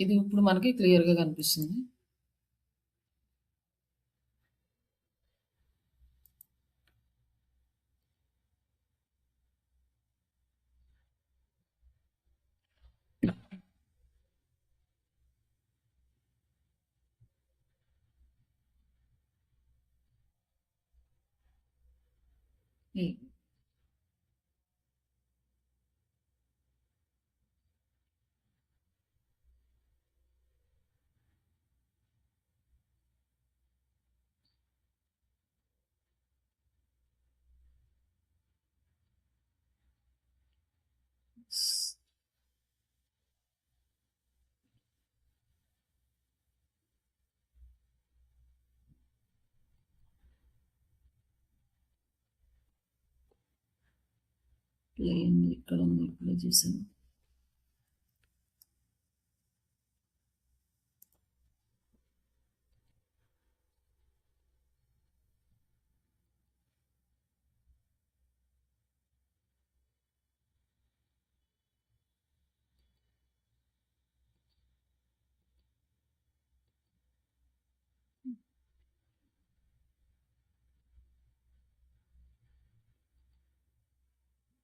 ఇది ఇప్పుడు మనకి క్లియర్గా కనిపిస్తుంది. ప్లేన్ ఇక్కడ ఉంది, ఇక్కడ చేసాను.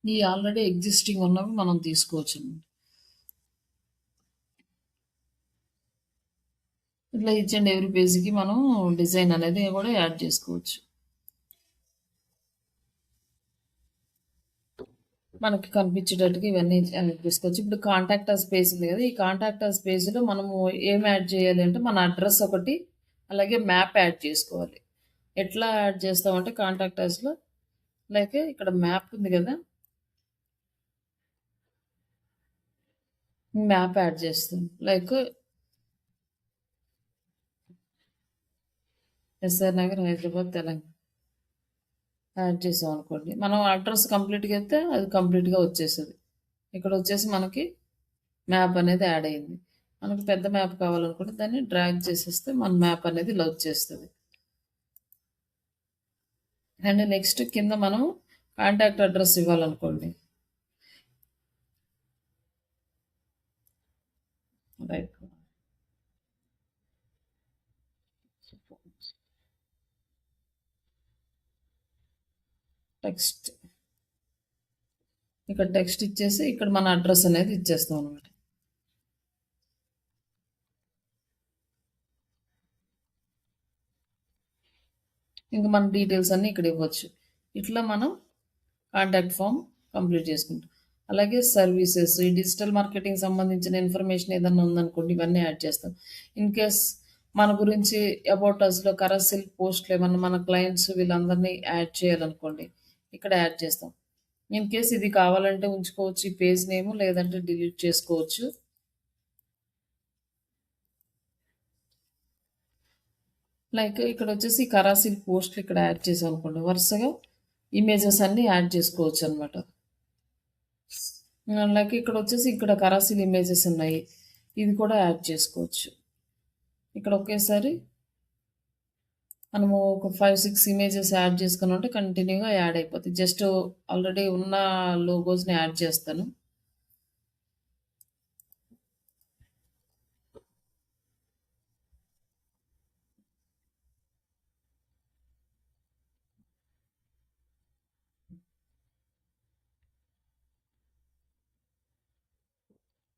ఈ ఆల్రెడీ ఎగ్జిస్టింగ్ ఉన్నవి మనం తీసుకోవచ్చు. ఇట్లా ఈచ్ అండ్ ఎవ్రీ పేజ్కి మనం డిజైన్ అనేది కూడా యాడ్ చేసుకోవచ్చు. మనకి కనిపించేటట్టుగా ఇవన్నీ యాడ్ చేసుకోవచ్చు. ఇప్పుడు కాంటాక్ట్ అస్ పేజ్ ఉంది కదా, ఈ కాంటాక్ట్ అస్ పేజ్లో మనము ఏం యాడ్ చేయాలి అంటే మన అడ్రస్ ఒకటి, అలాగే మ్యాప్ యాడ్ చేసుకోవాలి. ఎట్లా యాడ్ చేస్తామంటే కాంటాక్ట్ అస్లో లైక్ ఇక్కడ మ్యాప్ ఉంది కదా, మ్యాప్ యాడ్ చేస్తాం. Like SR Nagar, Hyderabad, Telangana add చేసాం అనుకోండి, మనం అడ్రస్ కంప్లీట్గా అయితే అది కంప్లీట్గా వచ్చేస్తుంది. ఇక్కడ వచ్చేసి మనకి మ్యాప్ అనేది యాడ్ అయింది. మనకు పెద్ద మ్యాప్ కావాలనుకుంటే దాన్ని డ్రాగ్ చేసేస్తే మన మ్యాప్ అనేది ఇలా వచ్చేస్తది. అండ్ నెక్స్ట్ కింద మనం కాంటాక్ట్ అడ్రెస్ ఇవ్వాలనుకోండి. రైట్. టెక్స్ట్. ఇక్కడ టెక్స్ట్ ఇచ్చేసి ఇక్కడ మన అడ్రస్ అనేది ఇచ్చేస్తాం అనమాట. ఇంక మన డీటెయిల్స్ అన్నీ ఇక్కడ ఇవ్వచ్చు. ఇట్లా మనం కాంటాక్ట్ ఫామ్ కంప్లీట్ చేసుకుంటాం. అలాగే సర్వీసెస్, ఈ డిజిటల్ మార్కెటింగ్ సంబంధించిన ఇన్ఫర్మేషన్ ఏదన్నా ఉందనుకోండి, ఇవన్నీ యాడ్ చేస్తాం. ఇన్ కేస్ మన గురించి అబౌట్ అస్‌లో కరసిల్ పోస్ట్‌లు ఏమన్నా మన క్లయింట్స్ వీళ్ళందరినీ యాడ్ చేయాలనుకోండి, ఇక్కడ యాడ్ చేస్తాం. ఇన్ కేస్ ఇది కావాలంటే ఉంచుకోవచ్చు ఈ పేజ్ నేమ్, లేదంటే డిలీట్ చేసుకోవచ్చు. లైక్ ఇక్కడొచ్చేసి కరాసిల్ పోస్ట్‌లు ఇక్కడ యాడ్ చేసామనుకోండి, వరుసగా ఇమేజెస్ అన్నీ యాడ్ చేసుకోవచ్చనమాట. లైక్ ఇక్కడొచ్చేసి ఇక్కడ కరాసిల్ ఇమేజెస్ ఉన్నాయి. ఇది కూడా యాడ్ చేసుకోవచ్చు. ఇక్కడ ఒకేసారి మనము ఒక 5, 6 ఇమేజెస్ యాడ్ చేసుకున్నామంటే కంటిన్యూగా యాడ్ అయిపోతాయి. జస్ట్ ఆల్రెడీ ఉన్న లోగోస్‌ని యాడ్ చేస్తాను.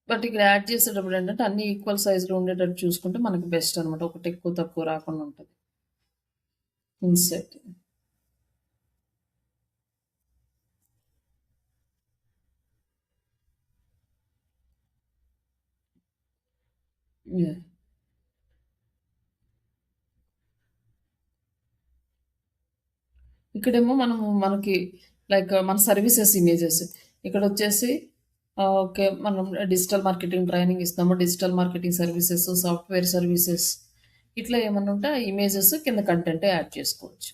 బట్ ఇక్కడ యాడ్ చేసేటప్పుడు ఏంటంటే అన్నీ ఈక్వల్ సైజ్‌లో ఉండేటట్టు చూసుకుంటే మనకి బెస్ట్ అనమాట. ఒకటి ఎక్కువ తక్కువ రాకుండా ఉంటది. ఇన్సర్ట్. యాహ్! ఇక్కడేమో మనకి లైక్ మన సర్వీసెస్ ఇమేజెస్. ఇక్కడొచ్చేసి ఓకే. మనం డిజిటల్ మార్కెటింగ్ ట్రైనింగ్ ఇస్తాము. Digital marketing services, software services ఇట్లా ఏమన్నా ఉంటే ఆ ఇమేజెస్ కింద కంటెంట్ యాడ్ చేసుకోవచ్చు.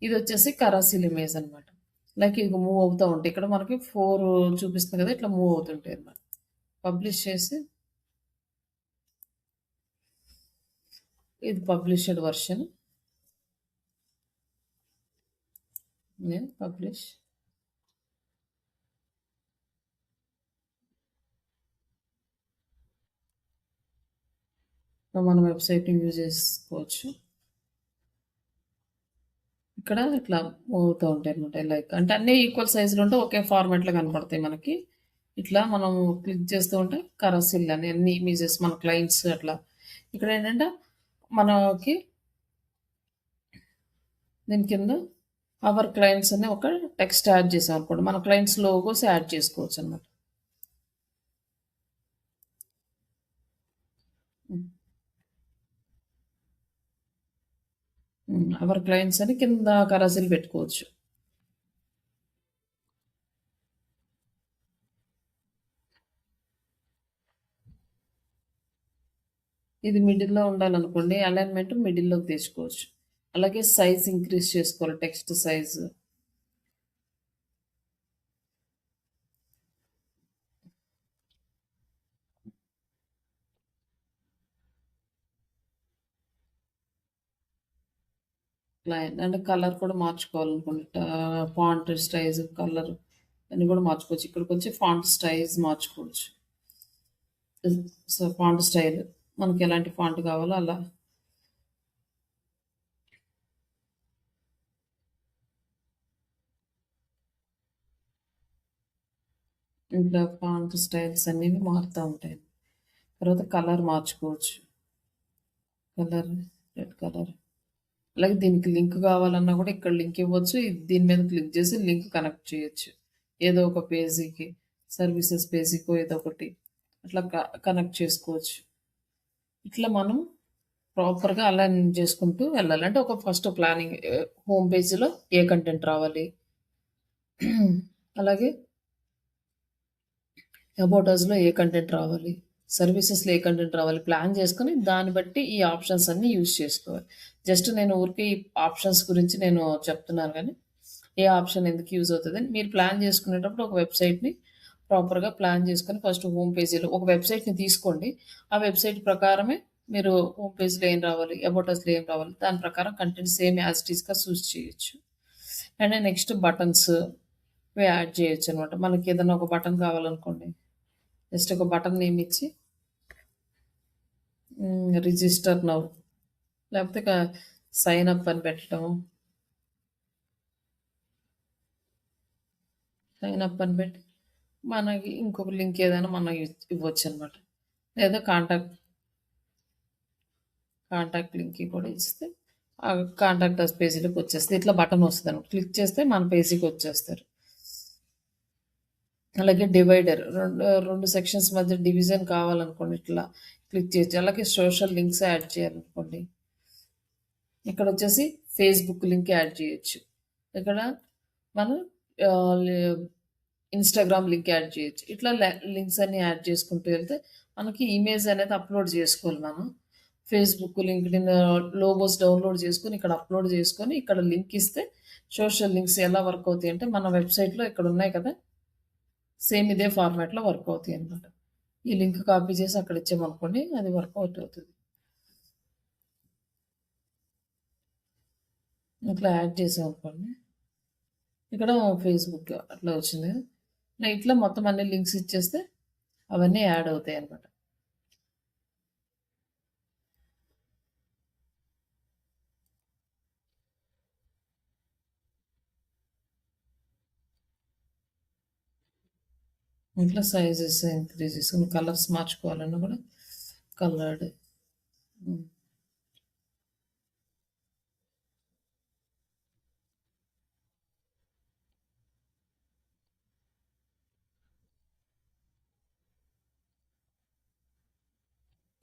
ఇదొచ్చేసి కరాసిల్ ఇమేజ్ అనమాట. లైక్ ఇగ మూవ్ అవుతా ఉంటాయి. ఇక్కడ మనకి 4 చూపిస్తుంది కదా! ఇట్లా మూవ్ అవుతుంటాయన్నమాట. పబ్లిష్ చేసి ఇది పబ్లిష్డ్ వర్షన్. పబ్లిష్. మన వెబ్‌సైట్‌ని యూజ్ చేసుకోవచ్చు. ఇక్కడ ఇట్లా మూవ్ అవుతూ ఉంటాయన్నమాట. లైక్ అంటే అన్నీ ఈక్వల్ సైజ్‌లో ఉంటే ఒకే ఫార్మాట్‌లో కనపడతాయి మనకి. ఇట్లా మనం క్లిక్ చేస్తూ ఉంటే కరసిల్ అని అన్ని ఇమేజెస్ మన క్లయింట్స్ అట్లా. ఇక్కడేంటంటే మనకి దీని కింద అవర్ క్లయింట్స్ అని ఒక టెక్స్ట్ యాడ్ చేసామనుకోండి. మన క్లయింట్స్ లోగోస్ యాడ్ చేసుకోవచ్చనమాట. హ్మ్. అవర్ క్లయింట్స్ అని కింద కరసిల్ పెట్టుకోవచ్చు. ఇది మిడిల్‌లో ఉండాలనుకోండి. అలైన్‌మెంట్ మిడిల్‌లోకి తెచ్చుకోవచ్చు. అలాగే సైజ్ ఇంక్రీజ్ చేసుకోవాలి టెక్స్ట్ సైజ్. క్లయింట్ అంటే కలర్ కూడా మార్చుకోవాలనుకోండి. ఫాంట్ స్టైజ్, కలర్ అన్నీ కూడా మార్చుకోవచ్చు. ఇక్కడికొచ్చి ఫాంట్ స్టైజ్ మార్చుకోవచ్చు. సో, ఫాంట్ స్టైల్ మనకి ఎలాంటి ఫాంట్ కావాలో అలా. ఇట్లా ఫాంట్ స్టైల్స్ అన్నీ మారుతా ఉంటాయి. తర్వాత కలర్ మార్చుకోవచ్చు. Colour, red colour. అలాగే దీనికి లింక్ కావాలన్నా కూడా ఇక్కడ లింక్ ఇవ్వచ్చు. దీని మీద క్లిక్ చేసి లింక్ కనెక్ట్ చేయొచ్చు. ఏదో ఒక పేజీకి, సర్వీసెస్ పేజీకో ఏదో ఒకటి అట్లా కనెక్ట్ చేసుకోవచ్చు. ఇట్లా మనం ప్రాపర్‌గా అలైన్ చేసుకుంటూ వెళ్ళాలి. అంటే ఒక ఫస్ట్ ప్లానింగ్ హోమ్ పేజ్‌లో ఏ కంటెంట్ రావాలి. అలాగే అబౌట్ అస్‌లో ఏ కంటెంట్ రావాలి. సర్వీసెస్‌లో ఏ కంటెంట్ రావాలి. ప్లాన్ చేసుకొని దాన్ని బట్టి ఈ ఆప్షన్స్ అన్నీ యూజ్ చేసుకోవాలి. జస్ట్ నేను ఊరికే ఈ ఆప్షన్స్ గురించి చెప్తున్నాను గానీ, ఏ ఆప్షన్ ఎందుకు యూజ్ అవుతదని మీరు ప్లాన్ చేసుకునేటప్పుడు ఒక వెబ్‌సైట్‌ని ప్రాపర్‌గా ప్లాన్ చేసుకొని ఫస్ట్ హోమ్ పేజీలో ఒక వెబ్‌సైట్‌ని తీసుకోండి. ఆ వెబ్‌సైట్ ప్రకారమే మీరు హోమ్ పేజ్‌లో ఏం రావాలి, అబౌట్ అస్‌లో ఏం రావాలి, దాని ప్రకారం కంటెంట్ సేమ్ యాజ్ ఇట్ ఈస్‌గా చూస్ చేయొచ్చు. అండ్ నెక్స్ట్ బటన్స్ ఇవి యాడ్ చేయొచ్చనమాట. మనకేదన్నా ఒక బటన్ కావాలనుకోండి, జస్ట్ ఒక బటన్ నేమ్ ఇచ్చి రిజిస్టర్ నౌ లేకపోతే సైన్ అప్ అని పెట్టడం. సైన్ అప్ అని పెట్టి మనకి ఇంకొక లింక్ ఏదైనా మనం ఇవ్వచ్చనమాట. లేదా కాంటాక్ట్ లింక్ కూడా ఇస్తే ఆ కాంటాక్ట్ అస్ పేజీలోకి వచ్చేస్తుంది. ఇట్లా బటన్ వస్తదనమాట. క్లిక్ చేస్తే మన పేజీకి వచ్చేస్తారు. అలాగే డివైడర్ 2 సెక్షన్స్ మధ్య డివిజన్ కావాలనుకోండి ఇట్లా క్లిక్ చేయొచ్చు. అలాగే సోషల్ లింక్స్ యాడ్ చేయాలనుకోండి. ఇక్కడొచ్చేసి ఫేస్‌బుక్ లింక్ యాడ్ చేయొచ్చు. ఇక్కడ మనం ఇన్‌స్టాగ్రామ్ లింక్ యాడ్ చేయొచ్చు. ఇట్లా లింక్స్ అన్నీ యాడ్ చేసుకుంటూ వెళ్తే మనకి ఇమేజ్ అనేది అప్‌లోడ్ చేసుకోవాలి మనం. ఫేస్‌బుక్, లింక్డ్ఇన్ లోగోస్ డౌన్‌లోడ్ చేసుకొని ఇక్కడ అప్‌లోడ్ చేసుకొని ఇక్కడ లింక్ ఇస్తే సోషల్ లింక్స్ ఎలా వర్క్ అవుతాయంటే మన వెబ్‌సైట్‌లో ఇక్కడ ఉన్నాయి కదా! సేమ్ ఇదే ఫార్మాట్‌లో వర్క్ అవుతాయన్నమాట. ఈ లింక్ కాపీ చేసి అక్కడ ఇచ్చామనుకోండి అది వర్కౌట్ అవుతది. ఇట్లా యాడ్ చేసామనుకోండి. ఇక్కడ ఫేస్‌బుక్ అట్లా వచ్చింది. ఇట్లా మొత్తం అన్ని లింక్స్ ఇచ్చేస్తే అవన్నీ యాడ్ అవుతాయన్నమాట. ఇట్లా సైజెస్ ఇంక్రీజ్ చేసుకొని కలర్స్ మార్చుకోవాలన్నా కూడా కలర్డ్. హ్మ్.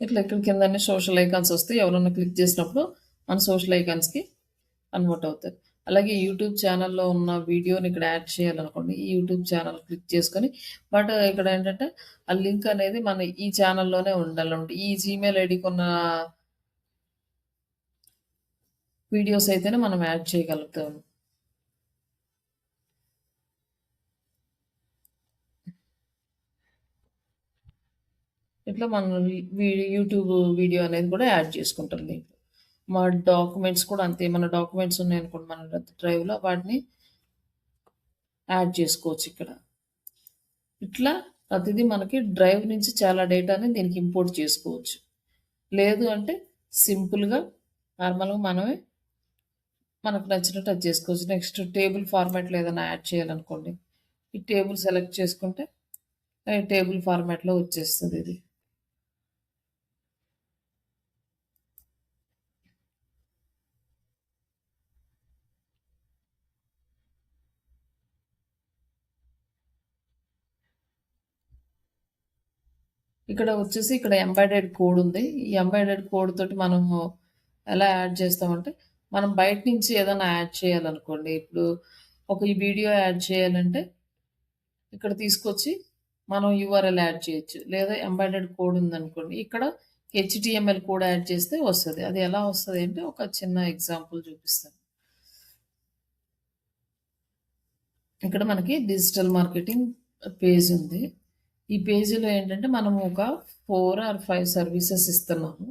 ఇట్లా ఇక్కడ కిందనే సోషల్ ఐకాన్స్ వస్తాయి. ఎవరన్నా క్లిక్ చేసినప్పుడు మన సోషల్ ఐకాన్స్‌కి కన్వర్ట్ అవుతాయి. అలాగే యూట్యూబ్ ఛానెల్‌లో ఉన్న వీడియోని ఇక్కడ యాడ్ చేయాలనుకోండి. ఈ యూట్యూబ్ ఛానెల్ క్లిక్ చేసుకొని బట్ ఇక్కడ ఏంటంటే ఆ లింక్ అనేది మన ఈ ఛానెల్‌లోనే ఉండాలన్నమాట. ఈ జీమెయిల్ ఐడీకి ఉన్న వీడియోస్ అయితేనే మనం యాడ్ చేయగలుగుతాము. ఇట్లా మనం యూట్యూబ్ వీడియో అనేది కూడా యాడ్ చేసుకుంటాం దీంట్లో. మా డాక్యుమెంట్స్ కూడా అంతే. మన డాక్యుమెంట్స్ ఉన్నాయనుకోండి మన డ్రైవ్‌లో వాటిని యాడ్ చేసుకోవచ్చు ఇక్కడ. ఇట్లా ప్రతిదీ మనకి డ్రైవ్ నుంచి చాలా డేటాని దీనికి ఇంపోర్ట్ చేసుకోవచ్చు. లేదు అంటే సింపుల్‌గా నార్మల్‌గా మనమే మనకు నచ్చినట్టు అది చేసుకోవచ్చు. నెక్స్ట్ టేబుల్ ఫార్మాట్‌లో ఏదైనా యాడ్ చేయాలనుకోండి. ఈ టేబుల్ సెలెక్ట్ చేసుకుంటే టేబుల్ ఫార్మాట్‌లో వచ్చేస్తది ఇది. ఇక్కడ వచ్చేసి ఇక్కడ ఎంబెడెడ్ కోడ్ ఉంది. ఈ ఎంబెడెడ్ కోడ్ తోటి మనము ఎలా యాడ్ చేస్తామంటే, మనం బయట నుంచి ఏదైనా యాడ్ చేయాలనుకోండి. ఇప్పుడు ఈ వీడియో యాడ్ చేయాలంటే, ఇక్కడ తీసుకొచ్చి మనం యూఆర్ఎల్ యాడ్ చేయొచ్చు. లేదా ఎంబెడెడ్ కోడ్ ఉందనుకోండి. ఇక్కడ హెచ్‌టీఎంఎల్ కోడ్ యాడ్ చేస్తే వస్తది. అది ఎలా వస్తది అంటే, ఒక చిన్న ఎగ్జాంపుల్ చూపిస్తాను. ఇక్కడ మనకి డిజిటల్ మార్కెటింగ్ పేజ్ ఉంది. ఈ పేజీలో ఏంటంటే మనము ఒక 4 ఆర్ 5 సర్వీసెస్ ఇస్తున్నాము.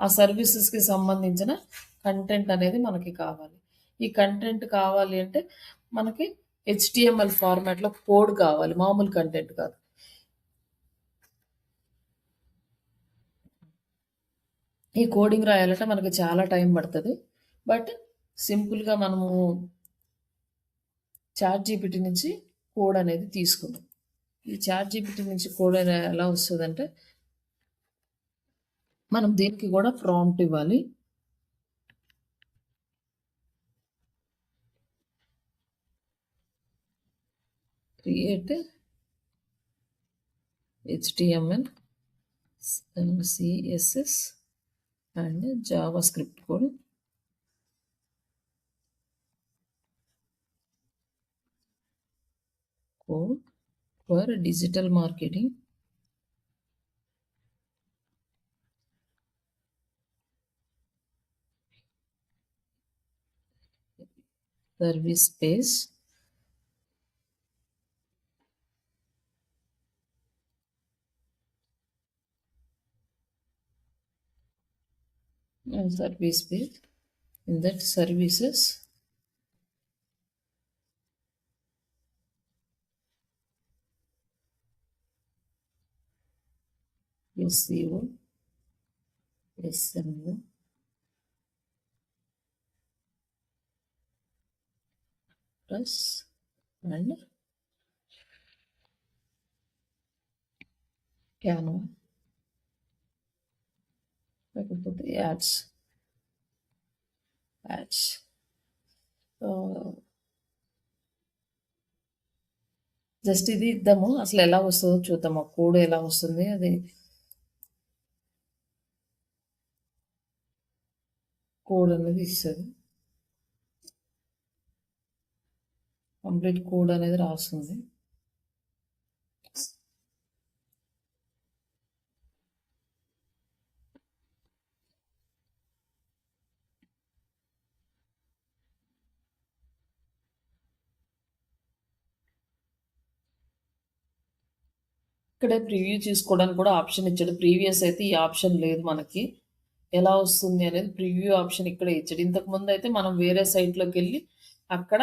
ఆ సర్వీసెస్‌కి సంబంధించిన కంటెంట్ అనేది మనకి కావాలి. ఈ కంటెంట్ కావాలి అంటే మనకి హెచ్‌టీఎంఎల్ ఫార్మాట్‌లో కోడ్ కావాలి. మామూలు కంటెంట్ కాదు. ఈ కోడింగ్ రాయాలంటే మనకి చాలా టైం పడతది. బట్ సింపుల్‌గా మనము చాట్‌జీపీటీ నుంచి కోడ్ అనేది తీసుకుందాం. ఈ చాట్‌జీపీటీ నుంచి కోడ్ ఎలా వస్తదంటే మనం దీనికి కూడా ప్రాంప్ట్ ఇవ్వాలి. Create HTML, CSS and JavaScript code for digital marketing service page service page. In that services, SEO, SMO, plus and Canva, లేకపోతే యాడ్స్ జస్ట్ ఇది ఇద్దాము, అసలు ఎలా వస్తుందో చూద్దాం, ఆ కోడ్ ఎలా వస్తుంది. అది కోడ్ అనేది ఇస్తుంది, కంప్లీట్ కోడ్ అనేది రాస్తుంది. ఇక్కడ ప్రివ్యూ చేసుకోవడానికి కూడా ఆప్షన్ ఇచ్చాడు. ప్రీవియస్ అయితే ఈ ఆప్షన్ లేదు మనకి. ఎలా వస్తుంది అనేది ప్రివ్యూ ఆప్షన్ ఇక్కడే ఇచ్చాడు. ఇంతకుముందు అయితే మనం వేరే సైట్లోకి వెళ్ళి అక్కడ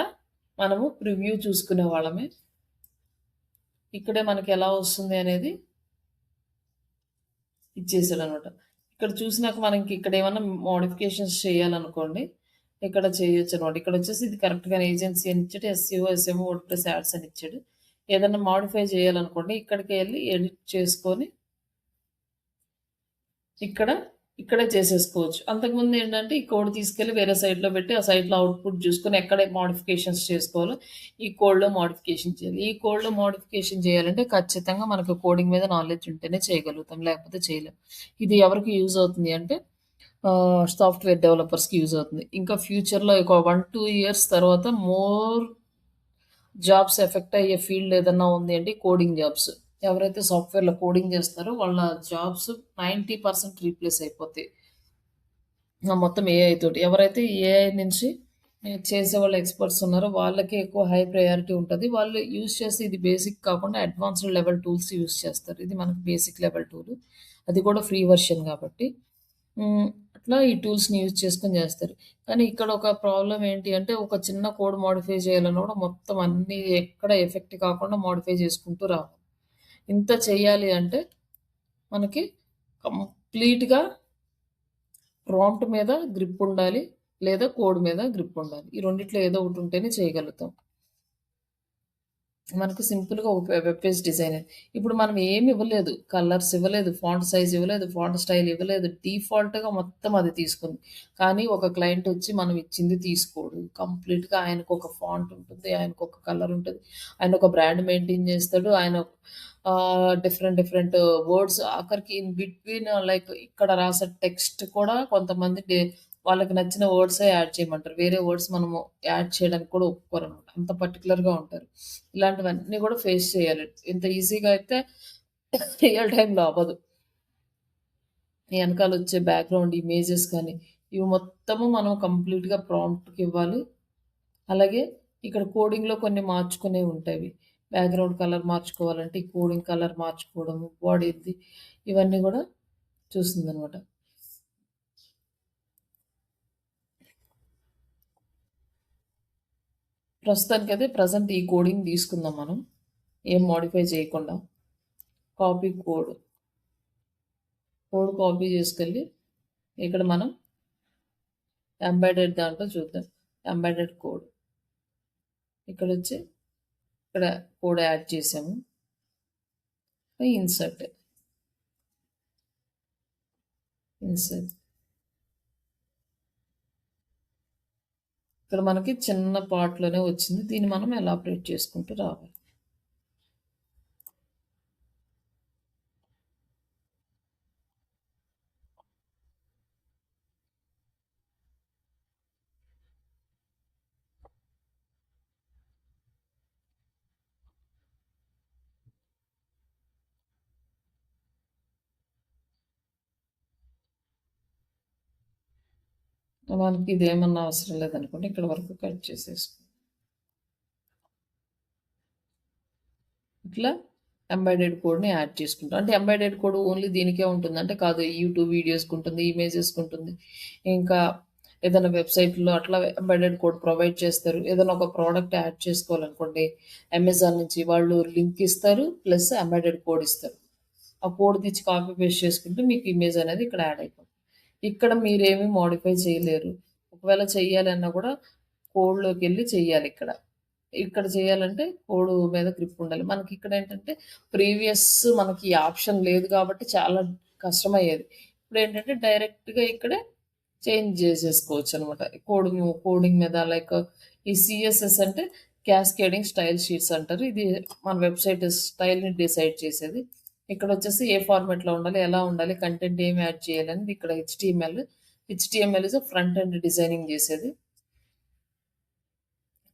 మనము ప్రివ్యూ చూసుకునే వాళ్ళమే. ఇక్కడే మనకి ఎలా వస్తుంది అనేది ఇచ్చేసాడు అనమాట. ఇక్కడ చూసినాక మనకి ఇక్కడ ఏమన్నా మోడిఫికేషన్స్ చేయాలనుకోండి, ఇక్కడ చేయొచ్చు అనమాట. ఇక్కడ వచ్చేసి ఇది కరెక్ట్గా ఏజెన్సీ అని ఇచ్చాడు, ఎస్సీఓ, ఎస్ఎంఓ, వర్డ్ప్రెస్ యాడ్స్ అని ఇచ్చాడు. ఏదైనా మాడిఫై చేయాలనుకోండి, ఇక్కడికి వెళ్ళి ఎడిట్ చేసుకొని ఇక్కడే చేసేసుకోవచ్చు. అంతకుముందు ఏంటంటే ఈ కోడ్ తీసుకెళ్ళి వేరే సైట్లో పెట్టి ఆ సైట్లో అవుట్పుట్ చూసుకొని ఎక్కడ మోడిఫికేషన్స్ చేసుకోవాలో ఈ కోడ్లో మోడిఫికేషన్ చేయాలి. ఈ కోడ్లో మోడిఫికేషన్ చేయాలంటే ఖచ్చితంగా మనకు కోడింగ్ మీద నాలెడ్జ్ ఉంటేనే చేయగలుగుతాం, లేకపోతే చేయలేం. ఇది ఎవరికి యూజ్ అవుతుంది అంటే సాఫ్ట్వేర్ డెవలపర్స్కి యూజ్ అవుతుంది. ఇంకా ఫ్యూచర్లో ఒక 1-2 ఇయర్స్ తర్వాత మోర్ జాబ్స్ ఎఫెక్ట్ అయ్యే ఫీల్డ్ ఏదన్నా ఉంది అంటే కోడింగ్ జాబ్స్. ఎవరైతే సాఫ్ట్వేర్లో కోడింగ్ చేస్తారో వాళ్ళ జాబ్స్ 90% రీప్లేస్ అయిపోతాయి మొత్తం ఏఐ తోటి. ఎవరైతే ఏఐ నుంచి చేసే వాళ్ళ ఎక్స్పర్ట్స్ ఉన్నారో వాళ్ళకి ఎక్కువ హై ప్రయారిటీ ఉంటుంది. వాళ్ళు యూజ్ చేసి ఇది బేసిక్ కాకుండా అడ్వాన్స్డ్ లెవెల్ టూల్స్ యూజ్ చేస్తారు. ఇది మనకి బేసిక్ లెవెల్ టూల్, అది కూడా ఫ్రీ వర్షన్ కాబట్టి అట్లా ఈ టూల్స్ని యూజ్ చేసుకొని చేస్తారు. కానీ ఇక్కడ ఒక ప్రాబ్లం ఏంటి అంటే ఒక చిన్న కోడ్ మోడిఫై చేయాలన్నా కూడా మొత్తం అన్నీ ఎక్కడ ఎఫెక్ట్ కాకుండా మోడిఫై చేసుకుంటూ రావాలి. ఇంత చేయాలి అంటే మనకి కంప్లీట్గా ప్రాంప్ట్ మీద గ్రిప్ ఉండాలి, లేదా కోడ్ మీద గ్రిప్ ఉండాలి. ఈ రెండిట్లో ఏదో ఒకటి ఉంటేనే చేయగలుగుతాం. మనకు సింపుల్గా ఒక వెబ్ పేజ్ డిజైన్. ఇప్పుడు మనం ఏమి ఇవ్వలేదు, కలర్స్ ఇవ్వలేదు, ఫాంట్ సైజ్ ఇవ్వలేదు, ఫాంట్ స్టైల్ ఇవ్వలేదు, డిఫాల్ట్గా మొత్తం అది తీసుకుంది. కానీ ఒక క్లయింట్ వచ్చి మనం ఇచ్చింది తీసుకోడు. కంప్లీట్గా ఆయనకు ఒక ఫాంట్ ఉంటుంది, ఆయనకు ఒక కలర్ ఉంటుంది, ఆయన ఒక బ్రాండ్ మెయింటైన్ చేస్తాడు, ఆయన డిఫరెంట్ వర్డ్స్, ఆఖరికి ఇన్ బిట్వీన్ లైక్ ఇక్కడ రాసే టెక్స్ట్ కూడా కొంతమంది వాళ్ళకి నచ్చిన వర్డ్సే యాడ్ చేయమంటారు. వేరే వర్డ్స్ మనము యాడ్ చేయడానికి కూడా ఒప్పుకోరనమాట. అంత పర్టికులర్గా ఉంటారు. ఇలాంటివన్నీ కూడా ఫేస్ చేయాలి. ఇంత ఈజీగా అయితే రియల్ టైంలో అవ్వదు. వెనకాల వచ్చే బ్యాక్గ్రౌండ్ ఇమేజెస్ కానీ ఇవి మొత్తము మనం కంప్లీట్గా ప్రాంప్ట్కి ఇవ్వాలి. అలాగే ఇక్కడ కోడింగ్లో కొన్ని మార్చుకునేవి ఉంటాయి. బ్యాక్గ్రౌండ్ కలర్ మార్చుకోవాలంటే ఈ కోడింగ్ కలర్ మార్చుకోవడము, బాడీది, ఇవన్నీ కూడా చూస్తుంది అనమాట. ప్రస్తుతానికైతే ప్రజెంట్ ఈ కోడింగ్ తీసుకుందాం మనం, ఏం మోడిఫై చేయకుండా. కాపీ కోడ్ కాపీ చేసుకెళ్ళి ఇక్కడ మనం ఎంబెడెడ్ దాంట్లో చూద్దాం. ఎంబెడెడ్ కోడ్ ఇక్కడ వచ్చి ఇక్కడ కోడ్ యాడ్ చేసాము. ఇన్సర్ట్ ఇక్కడ మనకి చిన్న పార్ట్లోనే వచ్చింది. దీన్ని మనం ఎలాబరేట్ చేసుకుంటూ రావాలి. మనకి ఇదేమన్నా అవసరం లేదనుకోండి, ఇక్కడ వరకు కట్ చేసేసుకో. ఇట్లా ఎంబెడెడ్ కోడ్ని యాడ్ చేసుకుంటాం. అంటే ఎంబెడెడ్ కోడ్ ఓన్లీ దీనికే ఉంటుంది అంటే కాదు, యూట్యూబ్ వీడియోస్కి ఉంటుంది, ఇమేజెస్కి ఉంటుంది, ఇంకా ఏదైనా వెబ్సైట్లో అట్లా ఎంబెడెడ్ కోడ్ ప్రొవైడ్ చేస్తారు. ఏదైనా ఒక ప్రోడక్ట్ యాడ్ చేసుకోవాలనుకోండి, అమెజాన్ నుంచి వాళ్ళు లింక్ ఇస్తారు ప్లస్ ఎంబెడెడ్ కోడ్ ఇస్తారు. ఆ కోడ్ తెచ్చి కాపీ పేస్ట్ చేసుకుంటే మీకు ఇమేజ్ అనేది ఇక్కడ యాడ్ అయిపోతుంది. ఇక్కడ మీరేమి మోడిఫై చేయలేరు. ఒకవేళ చెయ్యాలన్నా కూడా కోడ్లోకి వెళ్ళి చెయ్యాలి ఇక్కడ. ఇక్కడ చేయాలంటే కోడ్ మీద గ్రిప్ ఉండాలి. మనకి ఇక్కడ ఏంటంటే ప్రీవియస్ మనకి ఈ ఆప్షన్ లేదు కాబట్టి చాలా కష్టమయ్యేది. ఇప్పుడు ఏంటంటే డైరెక్ట్‌గా ఇక్కడే చేంజ్ చేసేసుకోవచ్చు అనమాట. కోడింగ్ మీద లైక్ ఈ సీఎస్ఎస్ అంటే క్యాస్కేడింగ్ స్టైల్ షీట్స్ అంటారు. ఇది మన వెబ్‌సైట్ స్టైల్‌ని డిసైడ్ చేసేది. ఇక్కడొచ్చేసి ఏ ఫార్మాట్‌లో ఉండాలి, ఎలా ఉండాలి, కంటెంట్ ఏమి యాడ్ చేయాలనేది ఇక్కడ HTML. HTML is front end designing చేసేది.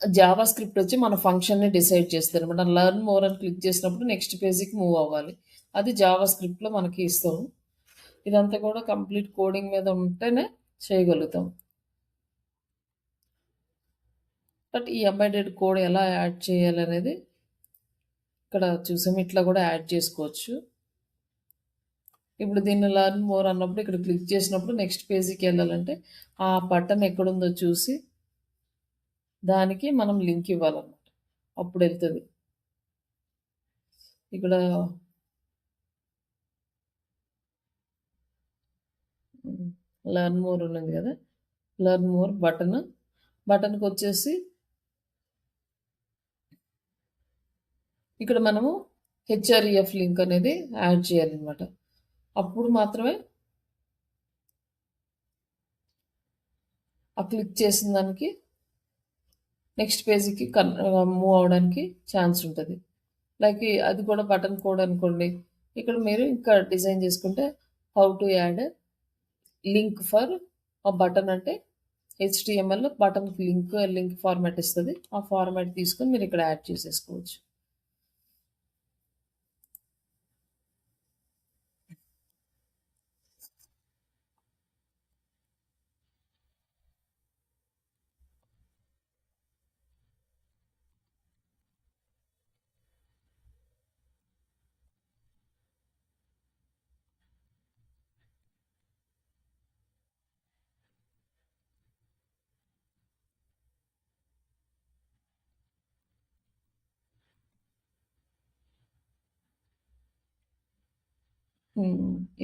జావా స్క్రిప్ట్ వచ్చి మన ఫంక్షన్‌ని డిసైడ్ చేస్తదనమాట. లెర్న్ మోర్ అని క్లిక్ చేసినప్పుడు నెక్స్ట్ పేజ్‌కి మూవ్ అవ్వాలి. అది జావా స్క్రిప్ట్‌లో మనకి ఇస్తాము. ఇదంతా కూడా కంప్లీట్ కోడింగ్ మీద ఉంటేనే చేయగలుగుతాం. బట్ ఈ ఎంబెడెడ్ కోడ్ ఎలా యాడ్ చేయాలనేది ఇక్కడ చూసాము. ఇట్లా కూడా యాడ్ చేసుకోవచ్చు. ఇప్పుడు దీన్ని లెర్న్ మోర్ అన్నప్పుడు ఇక్కడ క్లిక్ చేసినప్పుడు నెక్స్ట్ పేజీకి వెళ్ళాలంటే ఆ బటన్ ఎక్కడుందో చూసి దానికి మనం లింక్ ఇవ్వాలన్నమాట. అప్పుడు వెళ్తుంది. ఇక్కడ లెర్న్ మోర్ ఉన్నది కదా, లెర్న్ మోర్ బటన్కి వచ్చేసి ఇక్కడ మనము హెచ్ఆర్ఈఎఫ్ లింక్ అనేది యాడ్ చేయాలన్నమాట. అప్పుడు మాత్రమే ఆ క్లిక్ చేసిన దానికి నెక్స్ట్ పేజీకి మూవ్ అవడానికి ఛాన్స్ ఉంటుంది. లైక్ అది కూడా బటన్ కోడ్ అనుకోండి. ఇక్కడ మీరు ఇంకా డిజైన్ చేసుకుంటే how to add link for ఆ బటన్ అంటే హెచ్టిఎంఎల్ బటన్కి లింక్ ఫార్మాట్ ఇస్తుంది. ఆ ఫార్మాట్ తీసుకొని మీరు ఇక్కడ యాడ్ చేసేసుకోవచ్చు.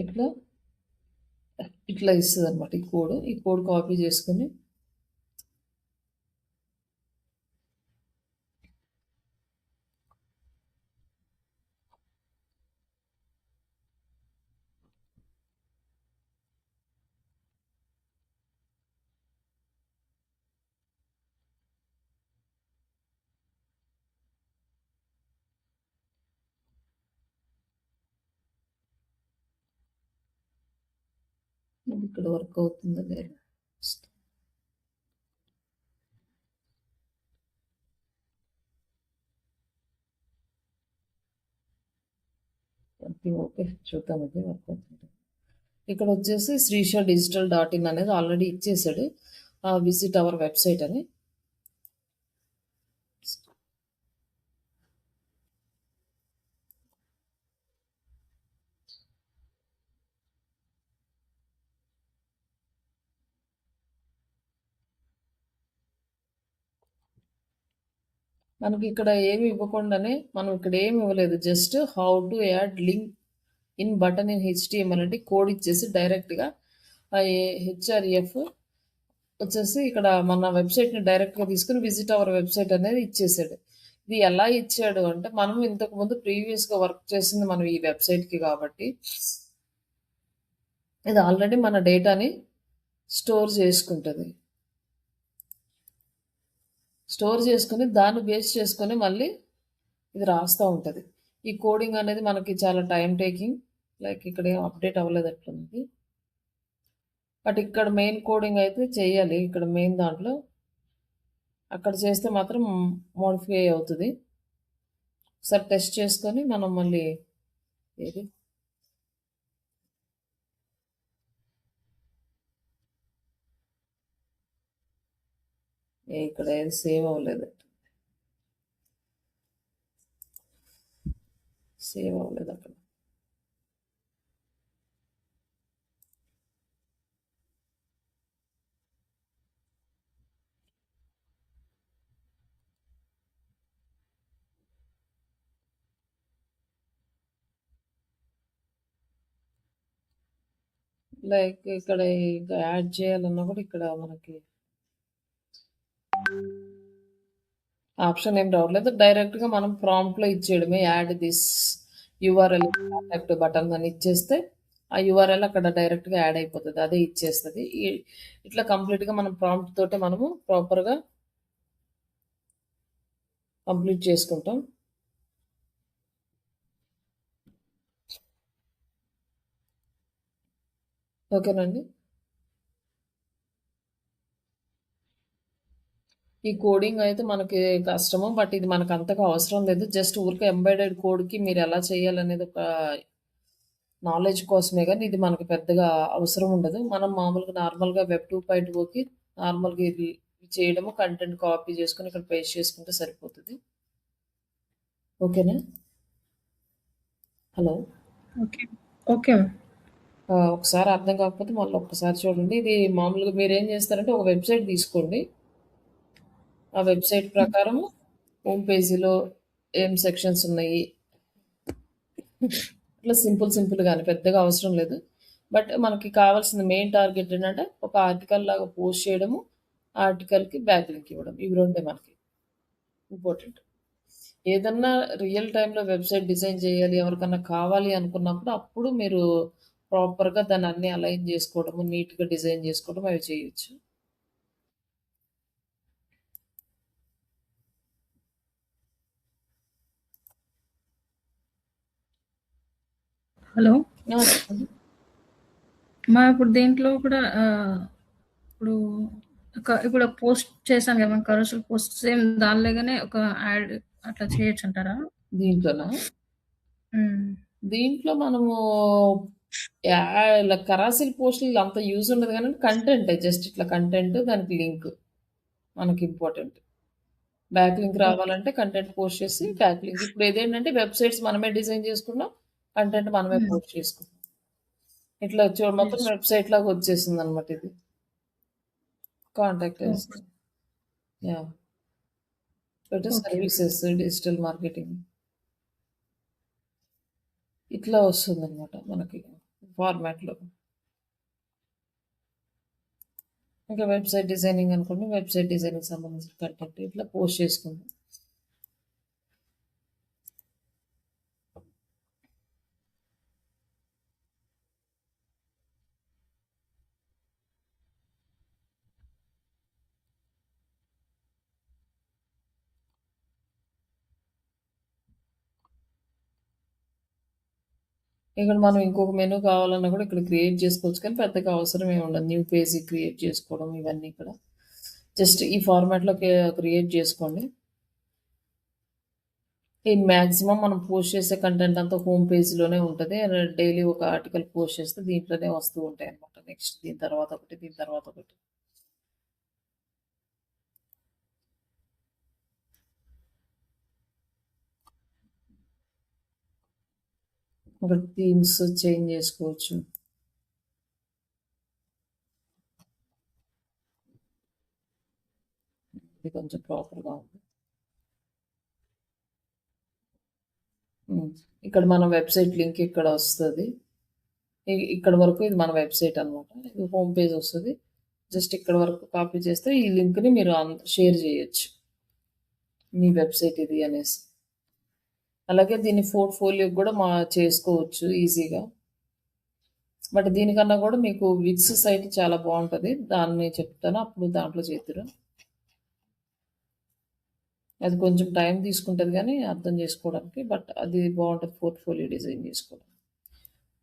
ఇట్లా ఇట్లా ఇస్తుంది అనమాట ఈ కోడ్ కాపీ చేసుకుని ఇక్కడ వర్క్ అవుతుందో లేదు. ఓకే, చూద్దాం అది వర్క్ అవుతుంది. ఇక్కడ వచ్చేసి శ్రీష డిజిటల్ డాట్ ఇన్ అనేది ఆల్రెడీ ఇచ్చేసాడు, విజిట్ అవర్ వెబ్సైట్ అని. మనకి ఇక్కడ ఏమి ఇవ్వకుండానే మనం ఇక్కడ ఏమి ఇవ్వలేదు, just how to add link in button in HTML అంటే కోడ్ ఇచ్చేసి డైరెక్ట్గా హెచ్ఆర్ఎఫ్ వచ్చేసి ఇక్కడ మన వెబ్సైట్ని డైరెక్ట్గా తీసుకుని విజిట్ అవర్ వెబ్సైట్ అనేది ఇచ్చేసాడు. ఇది ఎలా ఇచ్చాడు అంటే మనం ఇంతకుముందు ప్రీవియస్గా వర్క్ చేసింది మనం ఈ వెబ్సైట్కి కాబట్టి ఇది ఆల్రెడీ మన డేటాని స్టోర్ చేసుకుంటుంది. స్టోర్ చేసుకుని దాన్ని బేస్ చేసుకొని మళ్ళీ ఇది రాస్తూ ఉంటుంది. ఈ కోడింగ్ అనేది మనకి చాలా టైం టేకింగ్, లైక్ ఇక్కడ ఏం అప్డేట్ అవ్వలేదు అట్లుంది. బట్ ఇక్కడ మెయిన్ కోడింగ్ అయితే చేయాలి. ఇక్కడ మెయిన్ దాంట్లో అక్కడ చేస్తే మాత్రం మోడిఫై అవుతుంది. ఒకసారి టెస్ట్ చేసుకొని మనం మళ్ళీ ఏది ఇక్కడ ఏది సేవ్ అవ్వలేదు. సేవ్ అవ్వలేదు అక్కడ. లైక్ ఇక్కడ ఇంకా యాడ్ చేయాలన్నా కూడా ఇక్కడ మనకి ఆప్షన్ ఏం రావట్లేదు. డైరెక్ట్‌గా మనం ప్రాంప్ట్‌లో ఇచ్చేయడమే add this URL contact button అని ఇచ్చేస్తే ఆ యూఆర్ఎల్ అక్కడ డైరెక్ట్‌గా యాడ్ అయిపోతది. అదే ఇచ్చేస్తది. ఇట్లా కంప్లీట్‌గా మనం ప్రాంప్ట్ తోటే మనము ప్రాపర్‌గా కంప్లీట్ చేసుకుంటాం. ఓకేనండి. ఈ కోడింగ్ అయితే మనకి కష్టము. బట్ ఇది మనకు అంతగా అవసరం లేదు. జస్ట్ ఊరికే ఎంబెడెడ్ కోడ్‌కి మీరు ఎలా చేయాలనేది ఒక నాలెడ్జ్ కోసమే గానీ, ఇది మనకి పెద్దగా అవసరం ఉండదు. మనం మామూలుగా నార్మల్‌గా వెబ్ 2.0కి నార్మల్‌గా ఇది చేయడము, కంటెంట్ కాపీ చేసుకొని ఇక్కడ పేస్ట్ చేసుకుంటే సరిపోతది. ఓకేనా? హలో! ఓకే. ఓకే. ఒకసారి అర్థం కాకపోతే మళ్ళీ ఒక్కసారి చూడండి. ఇది మామూలుగా మీరేం చేస్తారంటే ఒక వెబ్‌సైట్ తీసుకోండి. ఆ వెబ్‌సైట్ ప్రకారము హోమ్ పేజీలో ఏం సెక్షన్స్ ఉన్నాయి. ఇట్లా సింపుల్‌గానే పెద్దగా అవసరం లేదు. బట్ మనకి కావాల్సిన మెయిన్ టార్గెట్ ఏంటంటే ఒక ఆర్టికల్ లాగా పోస్ట్ చేయడము, ఆ ఆర్టికల్‌కి బ్యాక్ లింక్ ఇవ్వడం. ఇవి రెండే మనకి ఇంపార్టెంట్. ఏదన్నా రియల్ టైమ్‌లో వెబ్‌సైట్ డిజైన్ చేయాలి, ఎవరికన్నా కావాలి అనుకున్నప్పుడు అప్పుడు మీరు ప్రాపర్‌గా దాన్ని అన్నీ అలైన్ చేసుకోవడము, నీట్‌గా డిజైన్ చేసుకోవడం అవి చేయొచ్చు. హలో! చెప్పండి. ఇప్పుడు దీంట్లో కూడా ఇప్పుడు ఇప్పుడు పోస్ట్ చేశాను కదా! మనం కమర్షియల్ పోస్ట్ సేమ్ దానిలాగానే ఒక యాడ్ అట్లా చేయొచ్చంటారా? దీంట్లోనా? హ్మ్. దీంట్లో మనము ఇలా కరాసిల్ పోస్టులు అంత యూజ్ ఉండదు గానీ కంటెంటే జస్ట్ ఇట్లా కంటెంట్ దానికి లింక్ మనకి ఇంపార్టెంట్. Back link okay. రావాలంటే కంటెంట్ పోస్ట్ చేసి బ్యాక్ లింక్. ఇప్పుడు ఇదేంటంటే వెబ్‌సైట్స్ మనమే డిజైన్ చేసుకున్నాం. కంటెంట్ మనమే హ్మ్. పోస్ట్ చేసుకున్నాం. ఇట్లా మొత్తం యెస్. వెబ్‌సైట్ లాగా వచ్చేసిందనమాట ఇది. Contact us. ఓకే. యాహ్! ఇటు ఓకే. సర్వీసెస్, డిజిటల్ మార్కెటింగ్ ఇట్లా వస్తుందనమాట మనకి ఫార్మాట్‌లో. ఇంకా వెబ్‌సైట్ డిజైనింగ్ అనుకోండి. వెబ్‌సైట్ డిజైనింగ్‌కి సంబంధించిన కంటెంట్ ఇట్లా పోస్ట్ చేసుకుంటాం. ఇక్కడ మనం ఇంకొక మెనూ కావాలన్నా కూడా ఇక్కడ క్రియేట్ చేసుకోవచ్చు. కానీ పెద్దగా అవసరం ఏమి ఉండదు. న్యూ పేజీ క్రియేట్ చేసుకోవడం ఇవన్నీ ఇక్కడ. జస్ట్ ఈ ఫార్మాట్‌లో క్రియేట్ చేసుకోండి. ఈ మాక్సిమం మనం పోస్ట్ చేసే కంటెంట్ అంతా హోమ్ పేజ్‌లోనే ఉంటది. డైలీ ఒక ఆర్టికల్ పోస్ట్ చేస్తే దీంట్లోనే వస్తూ ఉంటాయన్నమాట. నెక్స్ట్ దీని తర్వాత ఒకటి, దీని తర్వాత ఒకటి. ఇక్కడ థీమ్స్ చేంజ్ చేసుకోవచ్చు. ఇది కొంచెం ప్రాపర్‌గా ఉంది. ఇక్కడ మన వెబ్‌సైట్ లింక్ ఇక్కడ వస్తది. ఇక్కడ వరకు ఇది మన వెబ్‌సైట్ అనమాట. ఇది హోమ్ పేజ్ వస్తది. జస్ట్ ఇక్కడ వరకు కాపీ చేస్తే ఈ లింక్‌ని మీరు షేర్ చేయొచ్చు. మీ వెబ్‌సైట్ ఇది అనేసి. అలాగే దీన్ని పోర్ట్‌ఫోలియోకి కూడా చేసుకోవచ్చు ఈజీగా. బట్ దీనికన్నా కూడా మీకు విక్స్ సైట్ చాలా బావుంటది. దాన్ని చెప్తాను. అప్పుడు దాంట్లో చేద్దురు. అది కొంచెం టైం తీసుకుంటది గానీ అర్థం చేసుకోవడానికి. బట్ అది బావుంటది పోర్ట్‌ఫోలియో డిజైన్ చేసుకోవడానికి.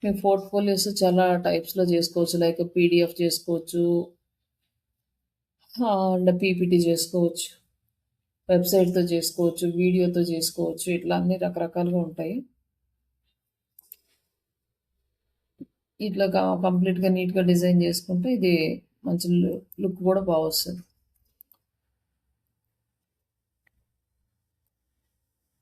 మీ పోర్ట్‌ఫోలియోస్ చాలా టైప్స్‌లో చేసుకోవచ్చు. లైక్ పీడీఎఫ్ చేసుకోవచ్చు. అండ్ పీపీటీ చేసుకోవచ్చు. వెబ్‌సైట్‌తో చేసుకోవచ్చు. వీడియోతో చేసుకోవచ్చు. ఇట్లా అన్ని రకరకాలుగా ఉంటాయి. ఇట్లా కంప్లీట్‌గా నీట్‌గా డిజైన్ చేసుకుంటే ఇది మంచి లుక్ కూడా బాగొస్తది.